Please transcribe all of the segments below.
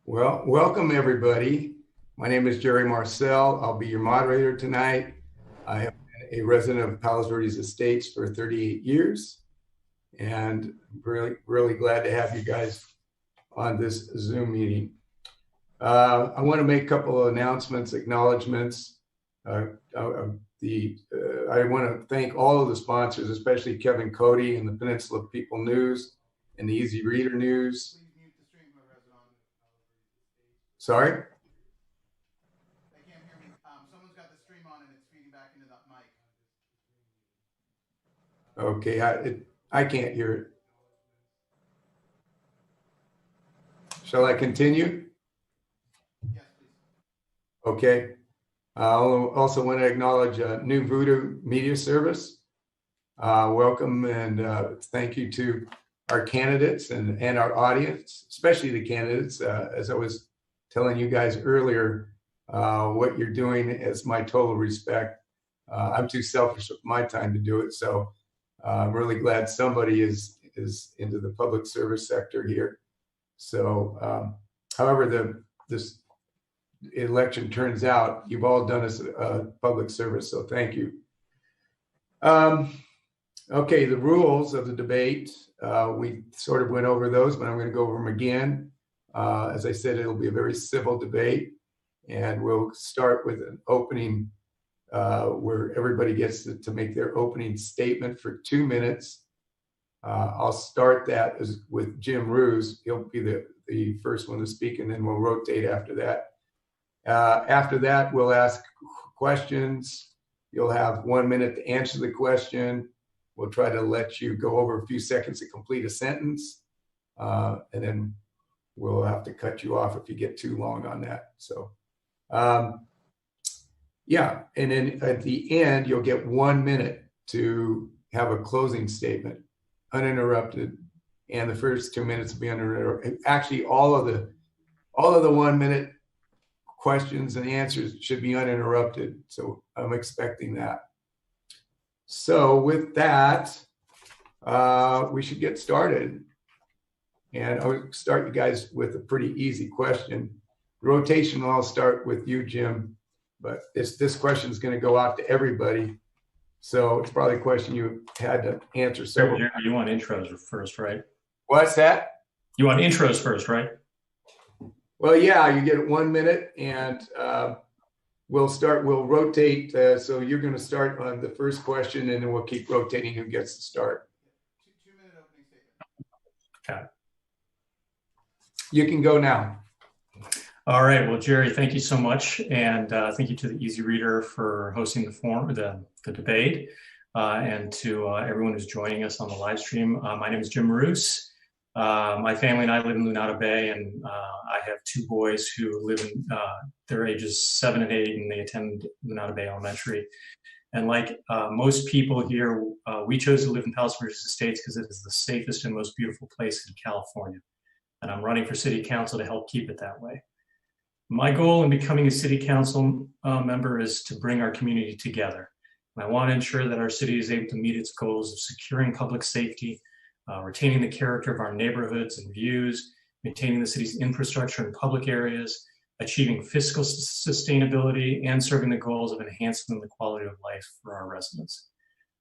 Well, welcome everybody. My name is Jerry Marcel. I'll be your moderator tonight. I have been a resident of Palos Verdes Estates for 38 years, and I'm really glad to have you guys on this Zoom meeting. I want to make a couple of announcements, acknowledgments. I want to thank all of the sponsors, especially Kevin Cody and the Peninsula People News and the Easy Reader News. Sorry? They can't hear me. Someone's got the stream on and it's feeding back into that mic. Okay, I can't hear it. Shall I continue? Yes, please. Okay. I also want to acknowledge New Voodoo Media Service. Welcome and thank you to our candidates and our audience, especially the candidates. As I was telling you guys earlier, what you're doing is my total respect. I'm too selfish with my time to do it, so I'm really glad somebody is into the public service sector here. So, however this election turns out, you've all done us a public service, so thank you. Okay, the rules of the debate, we sort of went over those, but I'm going to go over them again. As I said, it'll be a very civil debate, and we'll start with an opening where everybody gets to make their opening statement for 2 minutes. I'll start that with Jim Roos. He'll be the first one to speak, and then we'll rotate after that. After that, we'll ask questions. You'll have 1 minute to answer the question. We'll try to let you go over a few seconds to complete a sentence, and then we'll have to cut you off if you get too long on that. So, yeah, and then at the end, you'll get 1 minute to have a closing statement, uninterrupted, and the first 2 minutes will be uninterrupted. Actually, all of the 1 minute questions and answers should be uninterrupted. So I'm expecting that. So with that, we should get started. And I'll start you guys with a pretty easy question. Rotation, I'll start with you, Jim, but this question is going to go out to everybody. So it's probably a question you had to answer several times. You want intros first, right? What's that? You want intros first, right? Well, yeah, you get 1 minute, and we'll rotate. So you're going to start on the first question, and then we'll keep rotating who gets to start. 2 minute opening statement. Okay. You can go now. All right. Well, Jerry, thank you so much, and thank you to the Easy Reader for hosting the debate, and to everyone who's joining us on the live stream. My name is Jim Roos. My family and I live in Lunada Bay, and I have 2 boys who live in their ages 7 and 8, and they attend Lunada Bay Elementary. And like most people here, we chose to live in Palos Verdes Estates because it is the safest and most beautiful place in California. And I'm running for city council to help keep it that way. My goal in becoming a city council member is to bring our community together. And I want to ensure that our city is able to meet its goals of securing public safety, retaining the character of our neighborhoods and views, maintaining the city's infrastructure and public areas, achieving fiscal sustainability, and serving the goals of enhancing the quality of life for our residents.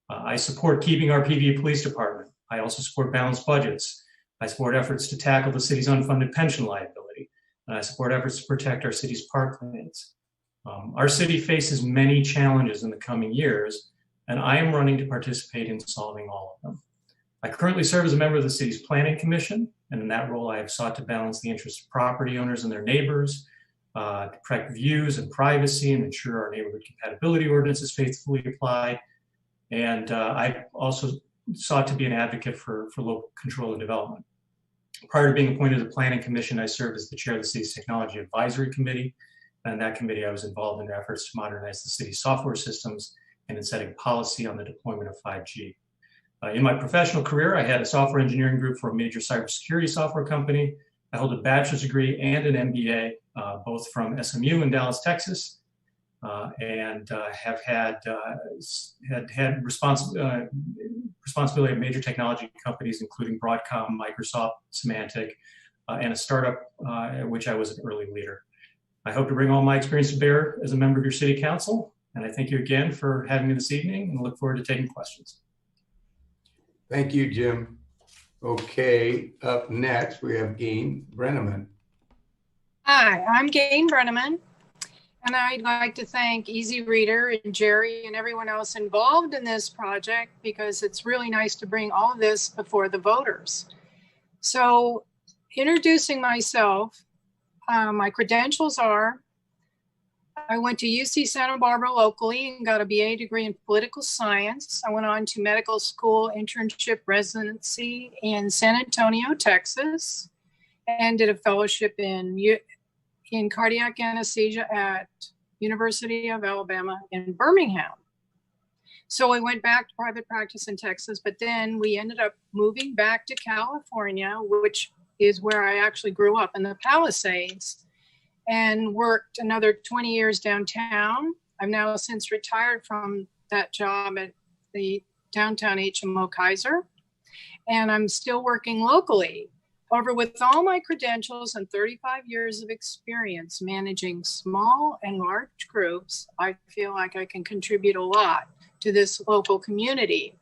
I support keeping our PV Police Department. I also support balanced budgets. I support efforts to tackle the city's unfunded pension liability, and I support efforts to protect our city's parklands. Our city faces many challenges in the coming years, and I am running to participate in solving all of them. I currently serve as a member of the city's planning commission, and in that role I have sought to balance the interests of property owners and their neighbors, to protect views and privacy and ensure our neighborhood compatibility ordinance is faithfully applied. And I've also sought to be an advocate for local control and development. Prior to being appointed to the planning commission, I served as the chair of the city's technology advisory committee. And in that committee, I was involved in efforts to modernize the city's software systems and in setting policy on the deployment of 5G. In my professional career, I had a software engineering group for a major cybersecurity software company. I hold a bachelor's degree and an MBA, both from SMU in Dallas, Texas, and have had responsibility of major technology companies, including Broadcom, Microsoft, Symantec, and a startup at which I was an early leader. I hope to bring all my experience to bear as a member of your city council. And I thank you again for having me this evening and look forward to taking questions. Thank you, Jim. Okay, up next, we have Gain Brenneman. Hi, I'm Gain Brenneman, and I'd like to thank Easy Reader and Jerry and everyone else involved in this project, because it's really nice to bring all of this before the voters. So, introducing myself, my credentials are, I went to UC Santa Barbara locally and got a BA degree in political science. I went on to medical school internship residency in San Antonio, Texas, and did a fellowship in cardiac anesthesia at University of Alabama in Birmingham. So I went back to private practice in Texas, but then we ended up moving back to California, which is where I actually grew up in the Palisades, and worked another 20 years downtown. I've now since retired from that job at the downtown HMO Kaiser, and I'm still working locally. However, with all my credentials and 35 years of experience managing small and large groups, I feel like I can contribute a lot to this local community.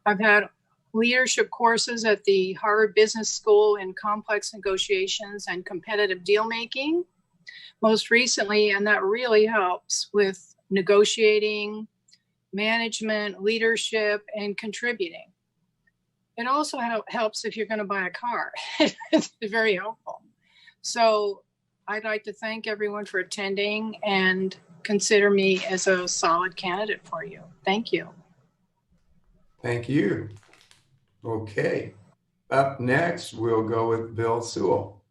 I've had leadership courses at the Harvard Business School in complex negotiations and competitive deal making, most recently, and that really helps with negotiating, management, leadership, and contributing. It also helps if you're going to buy a car. It's very helpful. So I'd like to thank everyone for attending and consider me as a solid candidate for you. Thank you. Thank you. Okay. Up next, we'll go with Bill Sewell.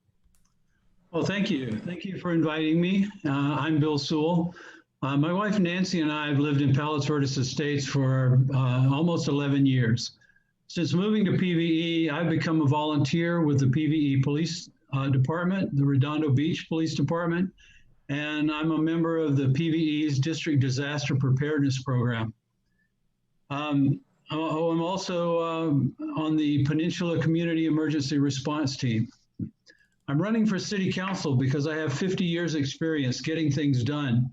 Well, thank you. Thank you for inviting me. I'm Bill Sewell. My wife Nancy and I have lived in Palos Verdes Estates for almost 11 years. Since moving to PVE, I've become a volunteer with the PVE Police Department, the Redondo Beach Police Department, and I'm a member of the PVE's District Disaster Preparedness Program. I'm also on the Peninsula Community Emergency Response Team. I'm running for city council because I have 50 years experience getting things done,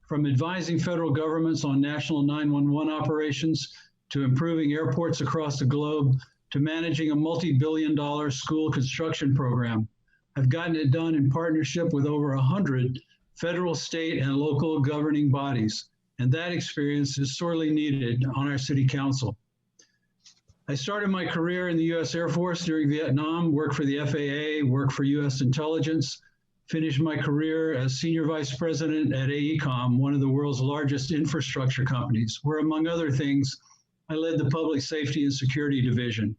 from advising federal governments on national 911 operations, to improving airports across the globe, to managing a multi-billion-dollar school construction program. I've gotten it done in partnership with over 100 federal, state, and local governing bodies, and that experience is sorely needed on our city council. I started my career in the U.S. Air Force during Vietnam, worked for the FAA, worked for U.S. intelligence, finished my career as Senior Vice President at AECOM, one of the world's largest infrastructure companies, where, among other things, I led the Public Safety and Security Division.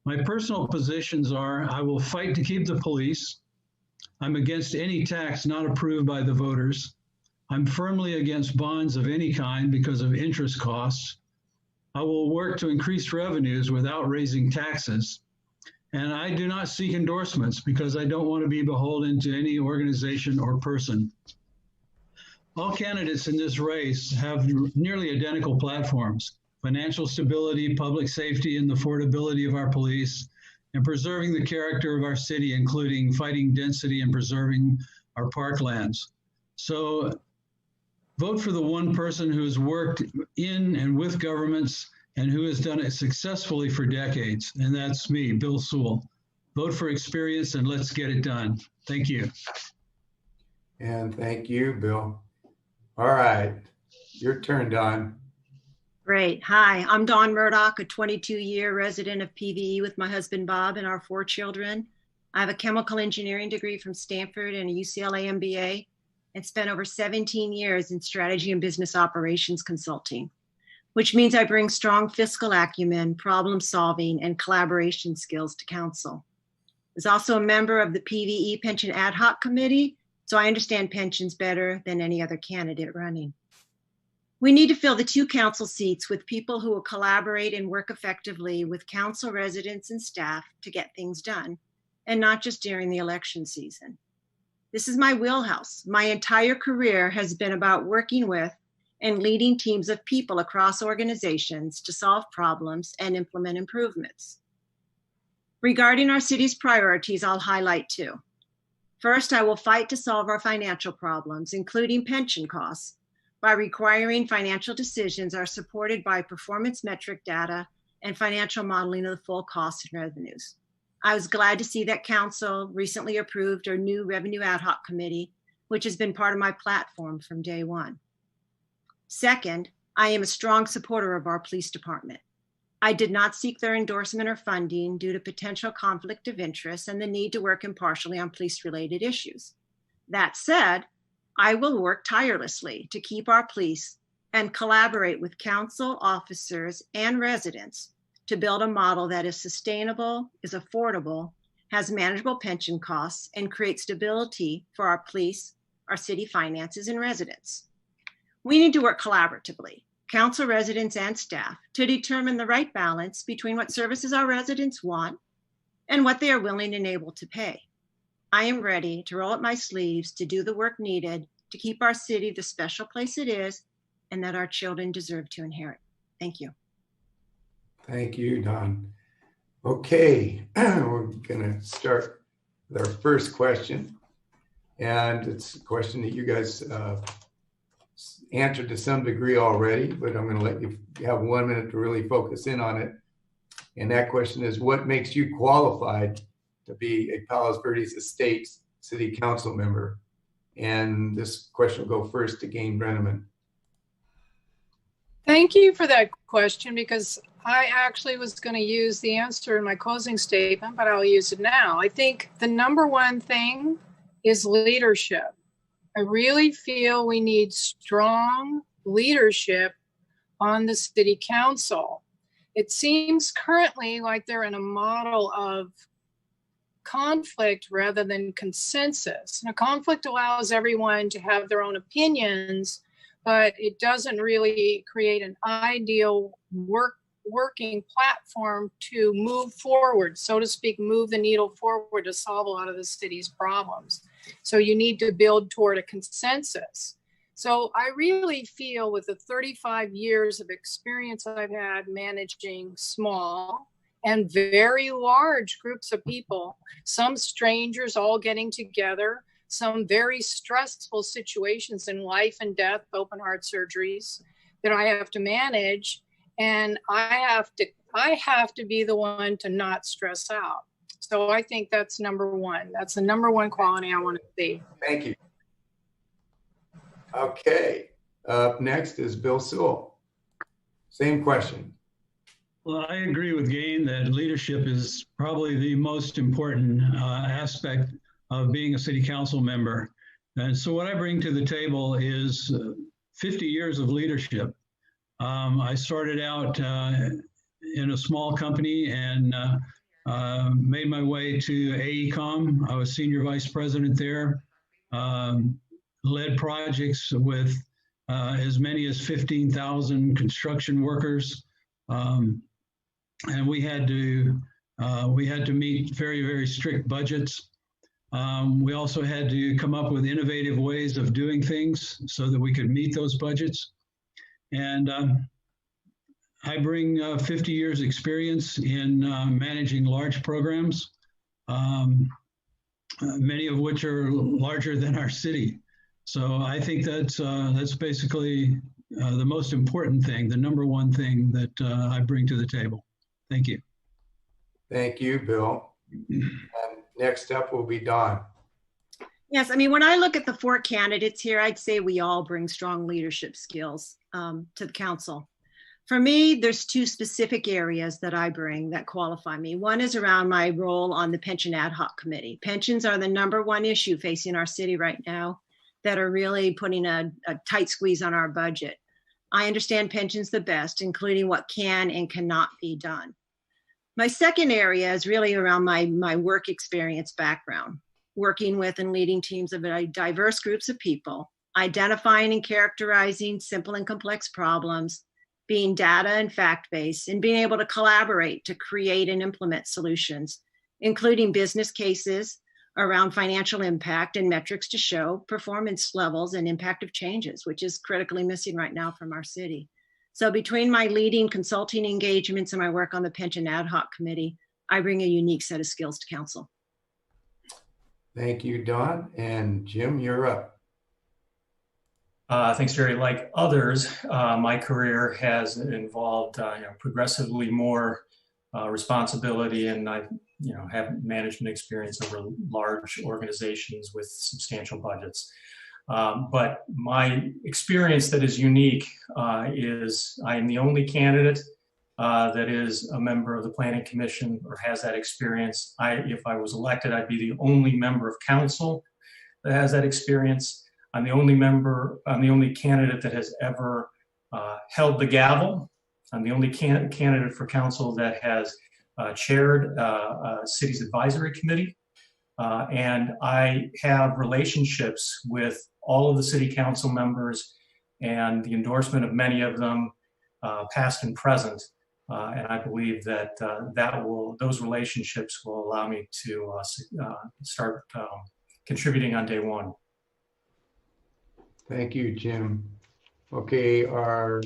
My personal positions are, I will fight to keep the police. I'm against any tax not approved by the voters. I'm firmly against bonds of any kind because of interest costs. I will work to increase revenues without raising taxes. And I do not seek endorsements because I don't want to be beholden to any organization or person. All candidates in this race have nearly identical platforms: financial stability, public safety, and the affordability of our police, and preserving the character of our city, including fighting density and preserving our parklands. So vote for the one person who has worked in and with governments and who has done it successfully for decades, and that's me, Bill Sewell. Vote for experience and let's get it done. Thank you. And thank you, Bill. All right, your turn, Dawn. Great. Hi, I'm Dawn Murdoch, a 22-year resident of PVE with my husband, Bob, and our 4 children. I have a chemical engineering degree from Stanford and a UCLA MBA, and spent over 17 years in strategy and business operations consulting, which means I bring strong fiscal acumen, problem solving, and collaboration skills to council. I was also a member of the PVE Pension Ad Hoc Committee, so I understand pensions better than any other candidate running. We need to fill the 2 council seats with people who will collaborate and work effectively with council residents and staff to get things done, and not just during the election season. This is my wheelhouse. My entire career has been about working with and leading teams of people across organizations to solve problems and implement improvements. Regarding our city's priorities, I'll highlight two. First, I will fight to solve our financial problems, including pension costs, by requiring financial decisions are supported by performance metric data and financial modeling of the full costs and revenues. I was glad to see that council recently approved our new revenue ad hoc committee, which has been part of my platform from day one. Second, I am a strong supporter of our police department. I did not seek their endorsement or funding due to potential conflict of interest and the need to work impartially on police-related issues. That said, I will work tirelessly to keep our police and collaborate with council, officers, and residents to build a model that is sustainable, is affordable, has manageable pension costs, and creates stability for our police, our city finances, and residents. We need to work collaboratively, council, residents, and staff, to determine the right balance between what services our residents want and what they are willing and able to pay. I am ready to roll up my sleeves to do the work needed to keep our city the special place it is and that our children deserve to inherit. Thank you. Thank you, Don. Okay, we're going to start with our first question. And it's a question that you guys answered to some degree already, but I'm going to let you have 1 minute to really focus in on it. And that question is, what makes you qualified to be a Palos Verdes Estates City Council member? And this question will go first to Gain Brenneman. Thank you for that question, because I actually was going to use the answer in my closing statement, but I'll use it now. I think the number one thing is leadership. I really feel we need strong leadership on the city council. It seems currently like they're in a model of conflict rather than consensus. Now, conflict allows everyone to have their own opinions, but it doesn't really create an ideal working platform to move forward, so to speak, move the needle forward to solve a lot of the city's problems. So you need to build toward a consensus. So I really feel, with the 35 years of experience I've had managing small and very large groups of people, some strangers all getting together, some very stressful situations in life and death, open heart surgeries that I have to manage. And I have to be the one to not stress out. So I think that's number one. That's the number one quality I want to see. Thank you. Okay, up next is Bill Sewell. Same question. Well, I agree with Gain that leadership is probably the most important aspect of being a city council member. And so what I bring to the table is 50 years of leadership. I started out in a small company and made my way to AECOM. I was senior vice president there, led projects with as many as 15,000 construction workers. And we had to meet very, very strict budgets. We also had to come up with innovative ways of doing things so that we could meet those budgets. And I bring 50 years experience in managing large programs, many of which are larger than our city. So I think that's basically the most important thing, the number one thing that I bring to the table. Thank you. Thank you, Bill. And next up will be Dawn. Yes, I mean, when I look at the four candidates here, I'd say we all bring strong leadership skills to the council. For me, there's two specific areas that I bring that qualify me. One is around my role on the Pension Ad Hoc Committee. Pensions are the number one issue facing our city right now that are really putting a tight squeeze on our budget. I understand pensions the best, including what can and cannot be done. My second area is really around my work experience background, working with and leading teams of diverse groups of people, identifying and characterizing simple and complex problems, being data and fact-based, and being able to collaborate to create and implement solutions, including business cases around financial impact and metrics to show performance levels and impact of changes, which is critically missing right now from our city. So between my leading consulting engagements and my work on the Pension Ad Hoc Committee, I bring a unique set of skills to council. Thank you, Don. And Jim, you're up. Thanks, Jerry. Like others, my career has involved progressively more responsibility, and I have management experience over large organizations with substantial budgets. But my experience that is unique is I am the only candidate that is a member of the Planning Commission or has that experience. If I was elected, I'd be the only member of council that has that experience. I'm the only candidate that has ever held the gavel. I'm the only candidate for council that has chaired a city's advisory committee. And I have relationships with all of the city council members and the endorsement of many of them, past and present. And I believe that those relationships will allow me to start contributing on day one. Thank you, Jim. Okay, our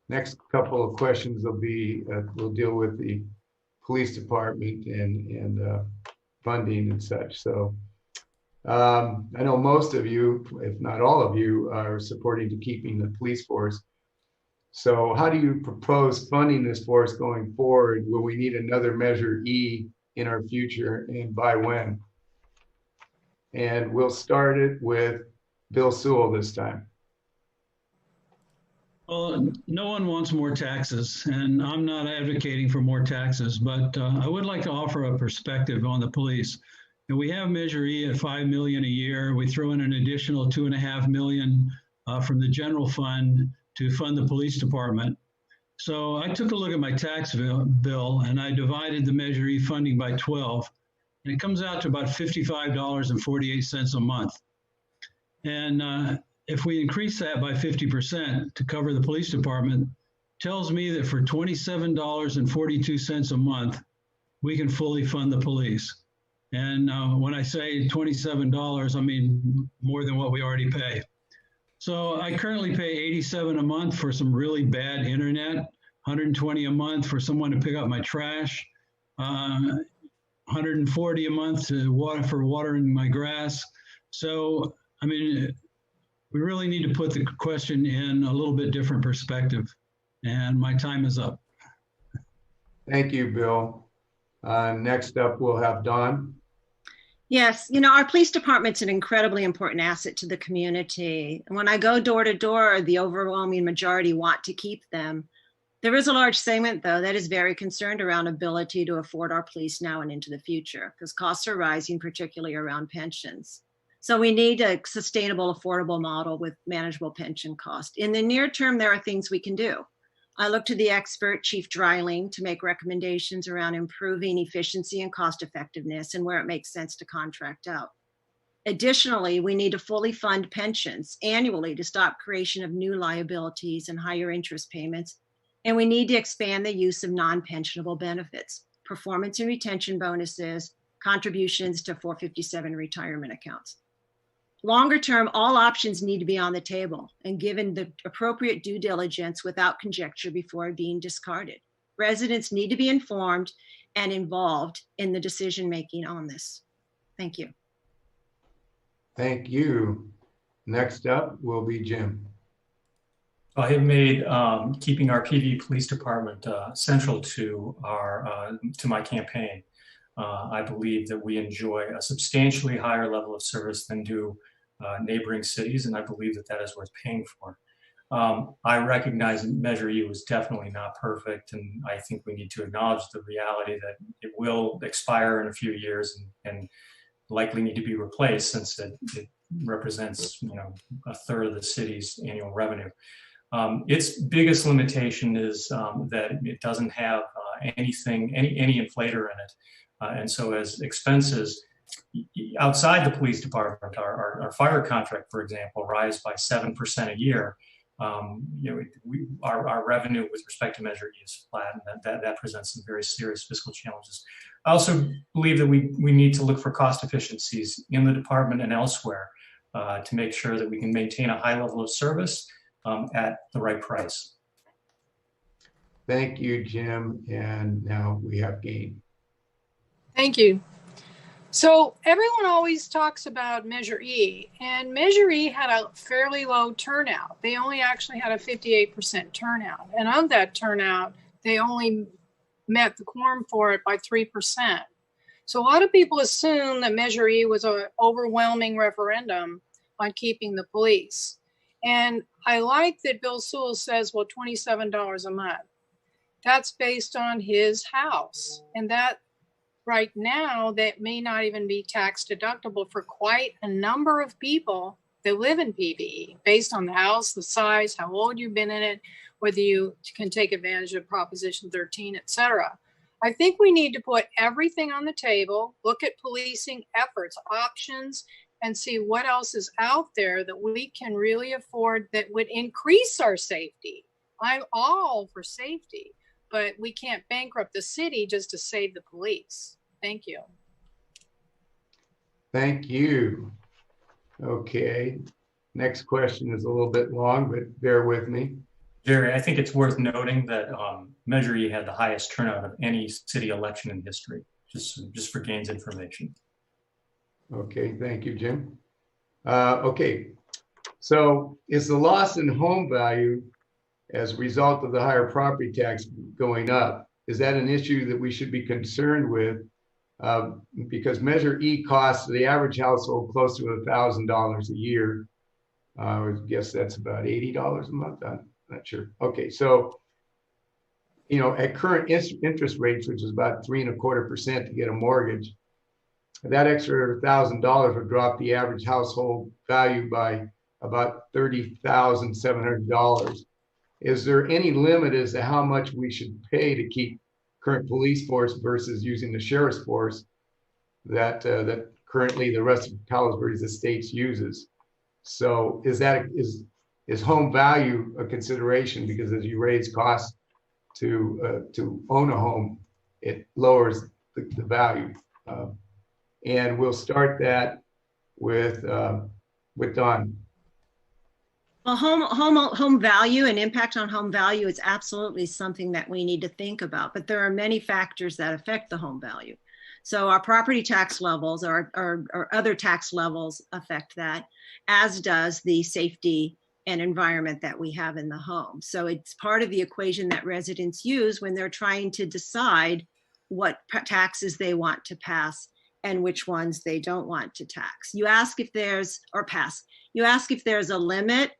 next couple of questions will be, we'll deal with the police department and funding and such. So I know most of you, if not all of you, are supporting to keeping the police force. So how do you propose funding this force going forward? Will we need another Measure E in our future, and by when? And we'll start it with Bill Sewell this time. Well, no one wants more taxes, and I'm not advocating for more taxes, but I would like to offer a perspective on the police. And we have Measure E at $5 million a year. We throw in an additional $2.5 million from the general fund to fund the police department. So I took a look at my tax bill and I divided the Measure E funding by 12, and it comes out to about $55.48 a month. And if we increase that by 50% to cover the police department, tells me that for $27.42 a month, we can fully fund the police. And when I say $27, I mean more than what we already pay. So I currently pay $87 a month for some really bad internet, $120 a month for someone to pick up my trash, $140 a month for watering my grass. So, I mean, we really need to put the question in a little bit different perspective. And my time is up. Thank you, Bill. Next up, we'll have Dawn. Yes, our police department's an incredibly important asset to the community. And when I go door to door, the overwhelming majority want to keep them. There is a large segment, though, that is very concerned around ability to afford our police now and into the future, because costs are rising, particularly around pensions. So we need a sustainable, affordable model with manageable pension cost. In the near term, there are things we can do. I look to the expert, Chief Dreiling, to make recommendations around improving efficiency and cost effectiveness and where it makes sense to contract out. Additionally, we need to fully fund pensions annually to stop creation of new liabilities and higher interest payments. And we need to expand the use of non-pensionable benefits, performance and retention bonuses, contributions to 457 retirement accounts. Longer term, all options need to be on the table and given the appropriate due diligence without conjecture before being discarded. Residents need to be informed and involved in the decision-making on this. Thank you. Thank you. Next up will be Jim. I have made keeping our PV Police Department central to my campaign. I believe that we enjoy a substantially higher level of service than do neighboring cities, and I believe that that is worth paying for. I recognize that Measure E was definitely not perfect, and I think we need to acknowledge the reality that it will expire in a few years and likely need to be replaced, since it represents a third of the city's annual revenue. Its biggest limitation is that it doesn't have any inflator in it, and so as expenses outside the police department, our fire contract, for example, rise by 7% a year. Our revenue with respect to Measure E is flat, and that presents some very serious fiscal challenges. I also believe that we need to look for cost efficiencies in the department and elsewhere to make sure that we can maintain a high level of service at the right price. Thank you, Jim. And now we have Gain. Thank you. So everyone always talks about Measure E, and Measure E had a fairly low turnout. They only actually had a 58% turnout. And of that turnout, they only met the quorum for it by 3%. So a lot of people assume that Measure E was an overwhelming referendum on keeping the police. And I like that Bill Sewell says, well, $27 a month. That's based on his house. And that right now, that may not even be tax deductible for quite a number of people that live in PVE, based on the house, the size, how old you've been in it, whether you can take advantage of Proposition 13, et cetera. I think we need to put everything on the table, look at policing efforts, options, and see what else is out there that we can really afford that would increase our safety. I'm all for safety, but we can't bankrupt the city just to save the police. Thank you. Thank you. Okay. Next question is a little bit long, but bear with me. Jerry, I think it's worth noting that Measure E had the highest turnout of any city election in history, just for Gaines information. Okay, thank you, Jim. Okay, so is the loss in home value as a result of the higher property tax going up, is that an issue that we should be concerned with? Because Measure E costs the average household close to $1,000 a year. I guess that's about $80 a month. I'm not sure. Okay, so at current interest rates, which is about 3.25% to get a mortgage, that extra $1,000 would drop the average household value by about $30,700. Is there any limit as to how much we should pay to keep current police force versus using the sheriff's force that currently the rest of Palos Verdes Estates uses? So is home value a consideration? Because as you raise costs to own a home, it lowers the value. And we'll start that with Don. Well, home value and impact on home value is absolutely something that we need to think about, but there are many factors that affect the home value. So our property tax levels or other tax levels affect that, as does the safety and environment that we have in the home. So it's part of the equation that residents use when they're trying to decide what taxes they want to pass and which ones they don't want to tax. You ask if there's, or pass, you ask if there's a limit.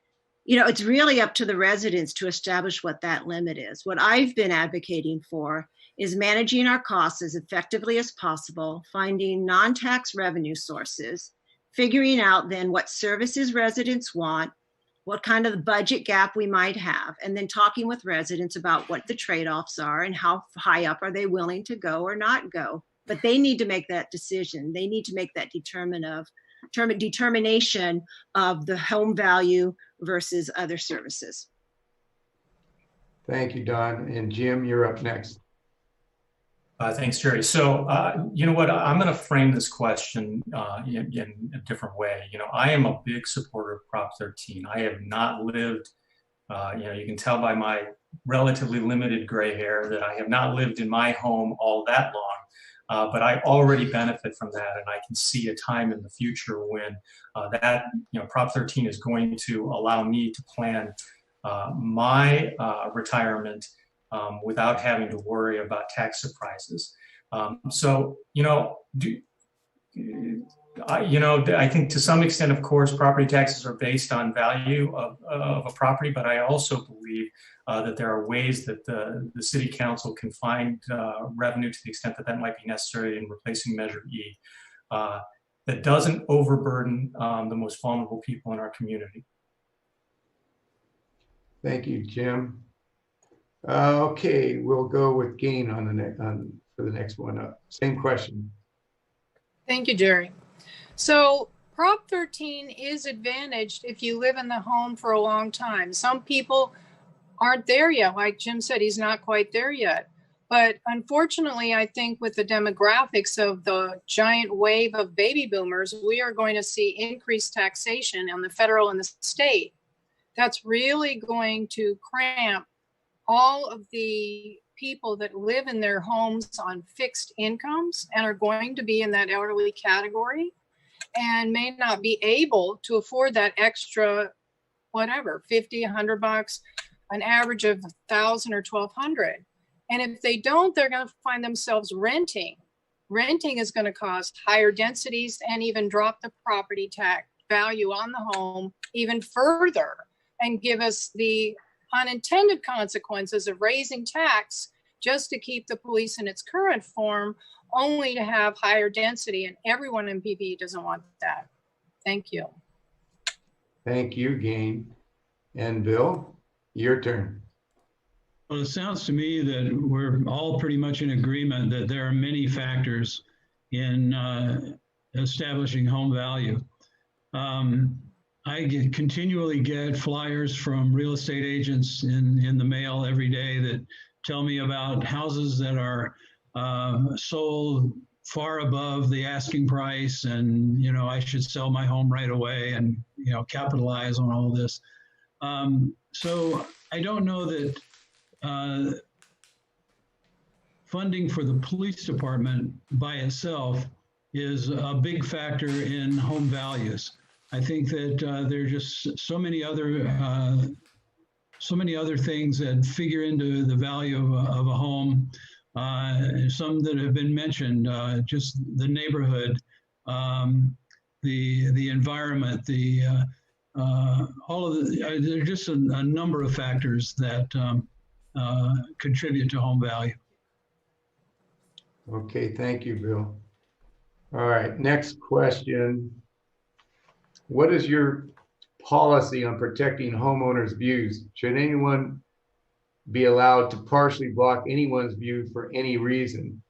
It's really up to the residents to establish what that limit is. What I've been advocating for is managing our costs as effectively as possible, finding non-tax revenue sources, figuring out then what services residents want, what kind of budget gap we might have, and then talking with residents about what the trade-offs are and how high up are they willing to go or not go. But they need to make that decision. They need to make that determination of the home value versus other services. Thank you, Don. And Jim, you're up next. Thanks, Jerry. So, you know what, I'm going to frame this question in a different way. I am a big supporter of Prop 13. I have not lived, you can tell by my relatively limited gray hair that I have not lived in my home all that long. But I already benefit from that, and I can see a time in the future when Prop 13 is going to allow me to plan my retirement without having to worry about tax surprises. I think to some extent, of course, property taxes are based on value of a property, but I also believe that there are ways that the city council can find revenue to the extent that might be necessary in replacing Measure E that doesn't overburden the most vulnerable people in our community. Thank you, Jim. Okay, we'll go with Gain for the next one up. Same question. Thank you, Jerry. So Prop 13 is advantaged if you live in the home for a long time. Some people aren't there yet. Like Jim said, he's not quite there yet. But unfortunately, I think with the demographics of the giant wave of baby boomers, we are going to see increased taxation on the federal and the state. That's really going to cramp all of the people that live in their homes on fixed incomes and are going to be in that elderly category and may not be able to afford that extra, whatever, 50, $100, an average of 1,000 or 1,200. And if they don't, they're going to find themselves renting. Renting is going to cause higher densities and even drop the property tax value on the home even further and give us the unintended consequences of raising tax just to keep the police in its current form, only to have higher density. And everyone in PV doesn't want that. Thank you. Thank you, Gain. And Bill, your turn. Well, it sounds to me that we're all pretty much in agreement that there are many factors in establishing home value. Continually get flyers from real estate agents in the mail every day that tell me about houses that are sold far above the asking price, and I should sell my home right away and capitalize on all this. So I don't know that funding for the police department by itself is a big factor in home values. I think that there are just so many other things that figure into the value of a home. Some that have been mentioned, just the neighborhood, the environment, all of the. There are just a number of factors that contribute to home value. Okay, thank you, Bill. All right, next question. What is your policy on protecting homeowners' views? Should anyone be allowed to partially block anyone's view for any reason?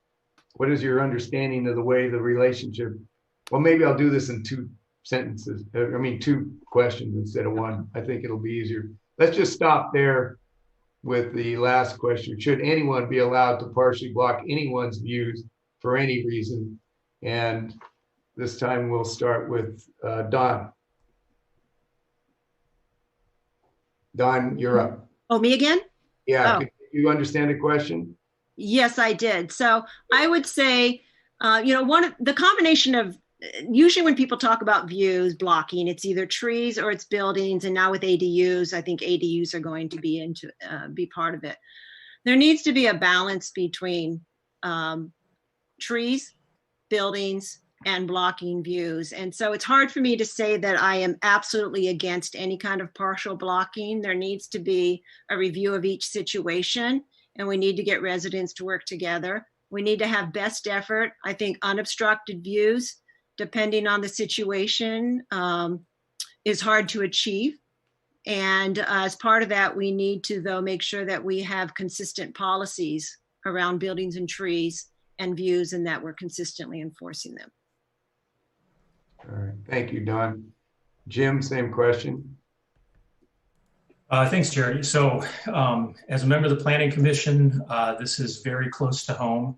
What is your understanding of the way the relationship? Well, maybe I'll do this in two questions instead of one. I think it'll be easier. Let's just stop there with the last question. Should anyone be allowed to partially block anyone's views for any reason? And this time we'll start with Don. Don, you're up. Oh, me again? Yeah, Oh. Can you understand the question? Yes, I did. So I would say, one of the combination of, usually when people talk about views blocking, it's either trees or it's buildings. And now with ADUs, I think ADUs are going to be part of it. There needs to be a balance between trees, buildings, and blocking views. And so it's hard for me to say that I am absolutely against any kind of partial blocking. There needs to be a review of each situation, and we need to get residents to work together. We need to have best effort. I think unobstructed views, depending on the situation, is hard to achieve. And as part of that, we need to, though, make sure that we have consistent policies around buildings and trees and views, and that we're consistently enforcing them. All right, thank you, Don. Jim, same question. Thanks, Jerry. So as a member of the Planning Commission, this is very close to home.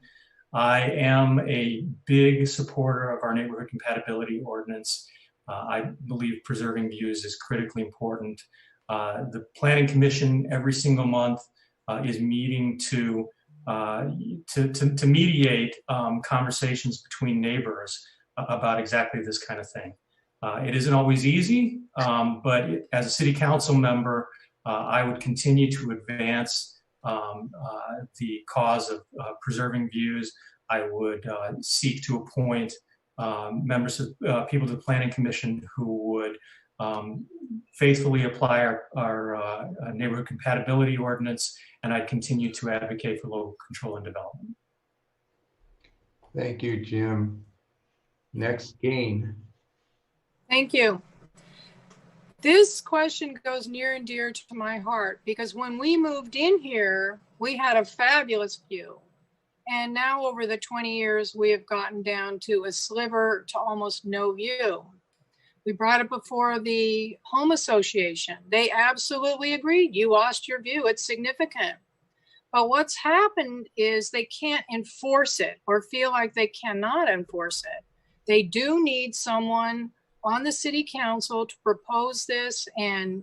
I am a big supporter of our neighborhood compatibility ordinance. I believe preserving views is critically important. The Planning Commission every single month is meeting to mediate conversations between neighbors about exactly this kind of thing. It isn't always easy, but as a city council member, I would continue to advance the cause of preserving views. I would seek to appoint members of people to the Planning Commission who would faithfully apply our neighborhood compatibility ordinance, and I'd continue to advocate for local control and development. Thank you, Jim. Next, Gain. Thank you. This question goes near and dear to my heart because when we moved in here, we had a fabulous view. And now over the 20 years, we have gotten down to a sliver to almost no view. We brought it before the home association. They absolutely agreed. You lost your view. It's significant. But what's happened is they can't enforce it or feel like they cannot enforce it. They do need someone on the city council to propose this and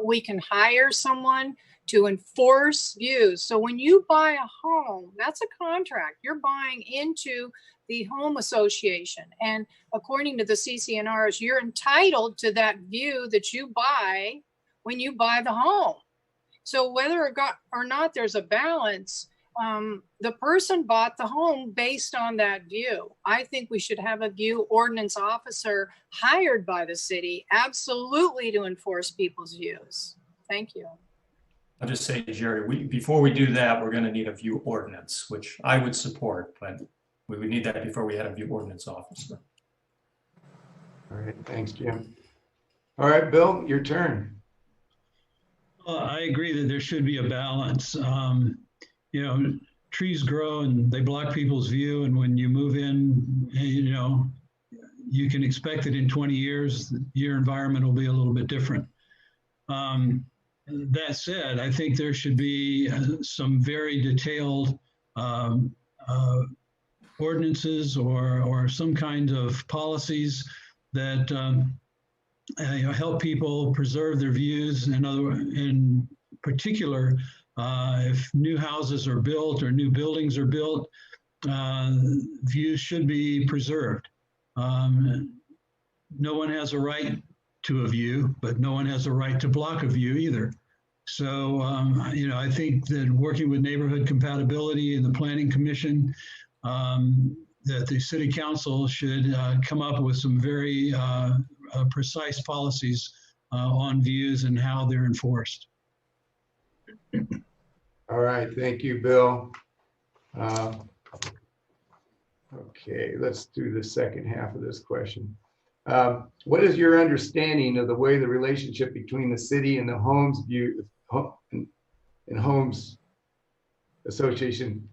we can hire someone to enforce views. So when you buy a home, that's a contract. You're buying into the home association. And according to the CCNRs, you're entitled to that view that you buy when you buy the home. So whether or not there's a balance, the person bought the home based on that view. I think we should have a view ordinance officer hired by the city, absolutely, to enforce people's views. Thank you. I'll just say, Jerry, before we do that, we're going to need a view ordinance, which I would support, but we would need that before we had a view ordinance officer. All right, thanks, Jim. All right, Bill, your turn. I agree that there should be a balance. You know, trees grow and they block people's view, and when you move in, you know, you can expect that in 20 years, your environment will be a little bit different. That said, I think there should be some very detailed ordinances or some kind of policies that you know, help people preserve their views. In particular, if new houses are built or new buildings are built, views should be preserved. No one has a right to a view, but no one has a right to block a view either. So, you know, I think that working with neighborhood compatibility and the Planning Commission, that the City Council should come up with some very precise policies on views and how they're enforced. All right, thank you, Bill. Okay, let's do the second half of this question. What is your understanding of the way the relationship between the city and the homes homes association?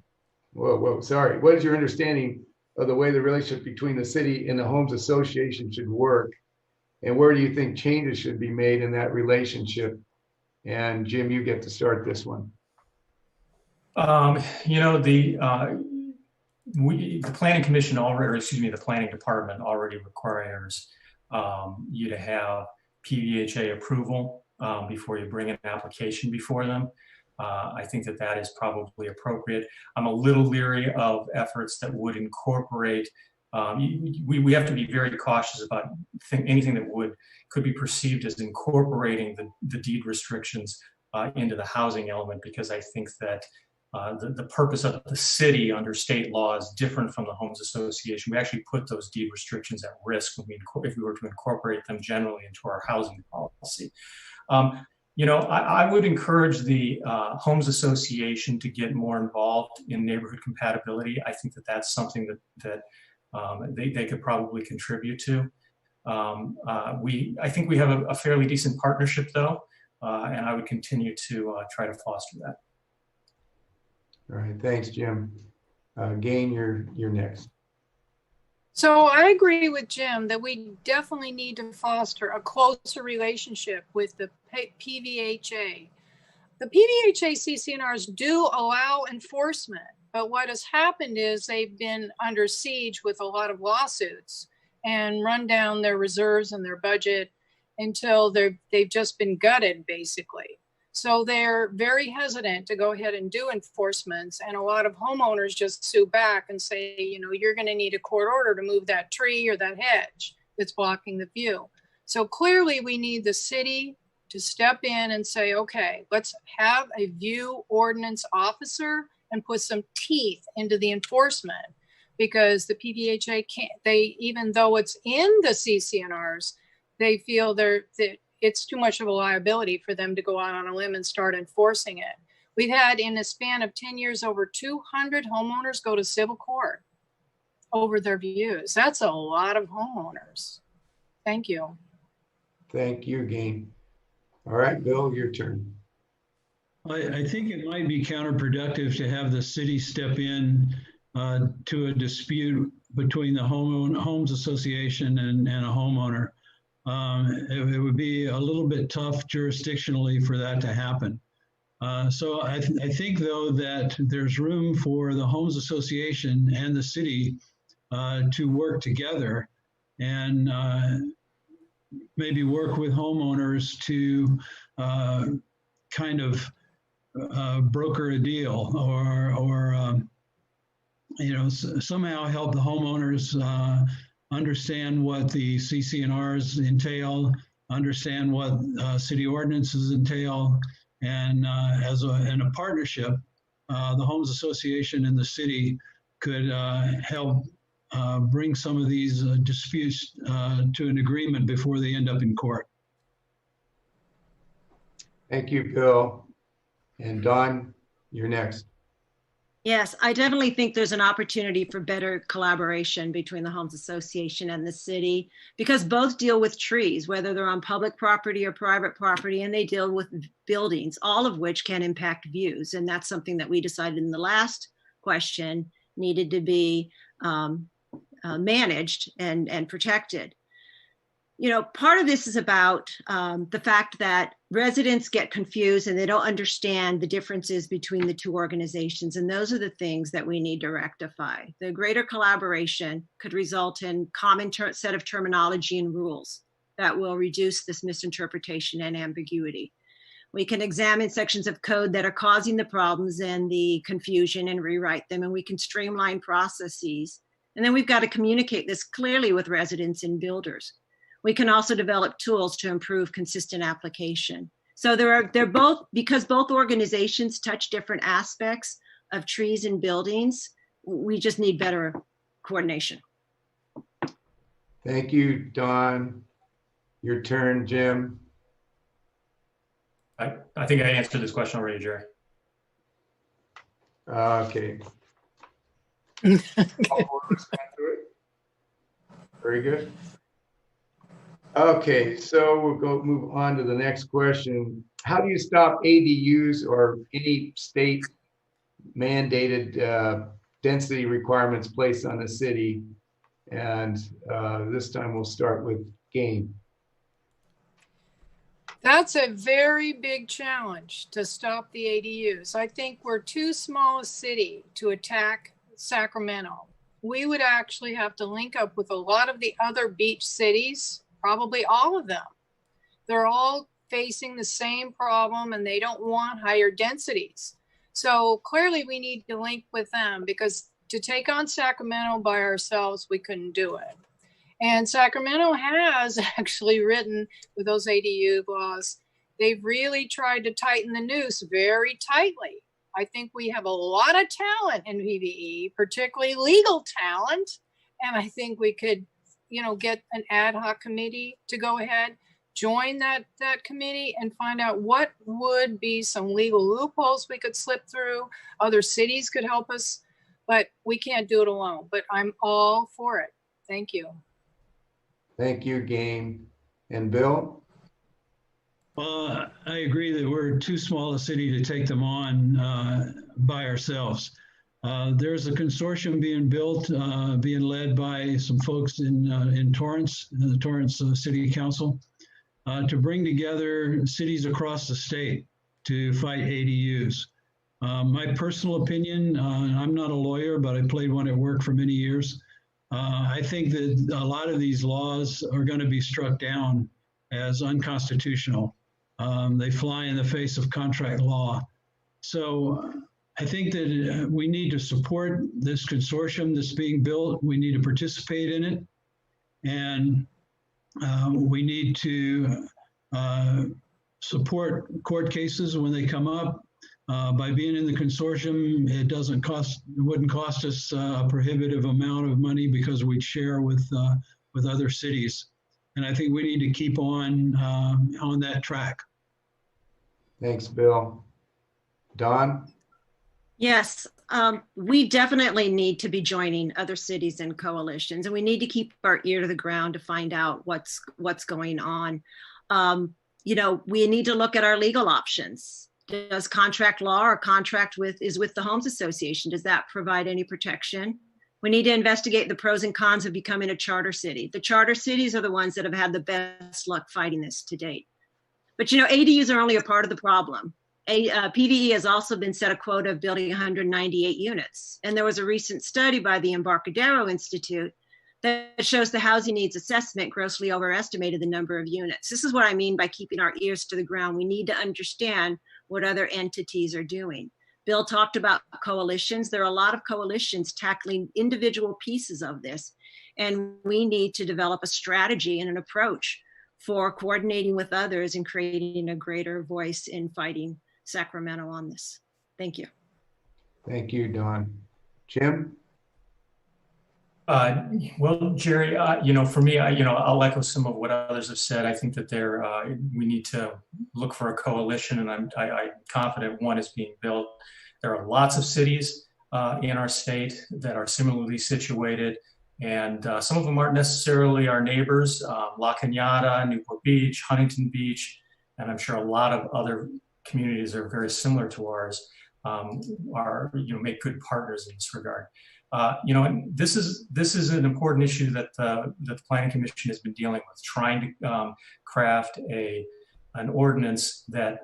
Sorry. What is your understanding of the way the relationship between the city and the homes association should work? And where do you think changes should be made in that relationship? And Jim, you get to start this one. You know, the Planning Commission already, or excuse me, the Planning Department already requires you to have PVHA approval before you bring an application before them. I think that that is probably appropriate. I'm a little leery of efforts that would incorporate, we have to be very cautious about anything that could be perceived as incorporating the deed restrictions into the housing element, because I think that the purpose of the city under state law is different from the homes association. We actually put those deed restrictions at risk if we were to incorporate them generally into our housing policy. You know, I would encourage the homes association to get more involved in neighborhood compatibility. I think that that's something that they could probably contribute to. I think we have a fairly decent partnership though, and I would continue to try to foster that. All right, thanks, Jim. Gain, you're next. So I agree with Jim that we definitely need to foster a closer relationship with the PVHA. The PVHA CCNRs do allow enforcement, but what has happened is they've been under siege with a lot of lawsuits and run down their reserves and their budget until they've just been gutted, basically. So they're very hesitant to go ahead and do enforcements, and a lot of homeowners just sue back and say, you know, you're going to need a court order to move that tree or that hedge that's blocking the view. So clearly we need the city to step in and say, okay, let's have a view ordinance officer and put some teeth into the enforcement, because the PVHA can't, even though it's in the CCNRs, they feel that it's too much of a liability for them to go out on a limb and start enforcing it. We've had, in a span of 10 years, over 200 homeowners go to civil court over their views. That's a lot of homeowners. Thank you. Thank you, Gain. All right, Bill, your turn. I think it might be counterproductive to have the city step in to a dispute between the homes association and a homeowner. It would be a little bit tough jurisdictionally for that to happen. So I think, though, that there's room for the homes association and the city to work together and maybe work with homeowners to kind of broker a deal or somehow help the homeowners understand what the CC&Rs entail, understand what city ordinances entail, and in a partnership, the Homes Association and the city could help bring some of these disputes to an agreement before they end up in court. Thank you, Bill. And Dawn, you're next. Yes, I definitely think there's an opportunity for better collaboration between the Homes Association and the city, because both deal with trees, whether they're on public property or private property, and they deal with buildings, all of which can impact views. And that's something that we decided in the last question needed to be managed and protected. Part of this is about the fact that residents get confused and they don't understand the differences between the two organizations. And those are the things that we need to rectify. The greater collaboration could result in common set of terminology and rules that will reduce this misinterpretation and ambiguity. We can examine sections of code that are causing the problems and the confusion and rewrite them, and we can streamline processes. And then we've got to communicate this clearly with residents and builders. We can also develop tools to improve consistent application. So they're both, because both organizations touch different aspects of trees and buildings, we just need better coordination. Thank you, Dawn. Your turn, Jim. I think I answered this question already, Jerry. Okay. Very good. Okay, so we'll move on to the next question. How do you stop ADUs or any state mandated density requirements placed on the city? And this time we'll start with Gain. That's a very big challenge to stop the ADUs. I think we're too small a city to attack Sacramento. We would actually have to link up with a lot of the other beach cities, probably all of them. They're all facing the same problem and they don't want higher densities. So clearly we need to link with them, because to take on Sacramento by ourselves, we couldn't do it. And Sacramento has actually written with those ADU laws, they've really tried to tighten the noose very tightly. I think we have a lot of talent in PVE, particularly legal talent. And I think we could, get an ad hoc committee to go ahead, join that committee and find out what would be some legal loopholes we could slip through. Other cities could help us, but we can't do it alone. But I'm all for it. Thank you. Thank you, Gain. And Bill? I agree that we're too small a city to take them on by ourselves. There's a consortium being built, being led by some folks in Torrance, the Torrance City Council, to bring together cities across the state to fight ADUs. My personal opinion, I'm not a lawyer, but I played one at work for many years. I think that a lot of these laws are going to be struck down as unconstitutional. They fly in the face of contract law. So I think that we need to support this consortium that's being built. We need to participate in it. And we need to support court cases when they come up. By being in the consortium, it wouldn't cost us a prohibitive amount of money, because we'd share with other cities. And I think we need to keep on that track. Thanks, Bill. Dawn? Yes, we definitely need to be joining other cities and coalitions, and we need to keep our ear to the ground to find out what's going on. We need to look at our legal options. Does contract law or contract with the Homes Association, does that provide any protection? We need to investigate the pros and cons of becoming a charter city. The charter cities are the ones that have had the best luck fighting this to date. But ADUs are only a part of the problem. PVE has also been set a quota of building 198 units. And there was a recent study by the Embarcadero Institute that shows the housing needs assessment grossly overestimated the number of units. This is what I mean by keeping our ears to the ground. We need to understand what other entities are doing. Bill talked about coalitions. There are a lot of coalitions tackling individual pieces of this, and we need to develop a strategy and an approach for coordinating with others and creating a greater voice in fighting Sacramento on this. Thank you. Thank you, Dawn. Jim? Well, Jerry, for me, I'll echo some of what others have said. I think that we need to look for a coalition, and I'm confident one is being built. There are lots of cities in our state that are similarly situated, and some of them aren't necessarily our neighbors. La Cañada, Newport Beach, Huntington Beach, and I'm sure a lot of other communities that are very similar to ours make good partners in this regard. And this is an important issue that the Planning Commission has been dealing with, trying to craft an ordinance that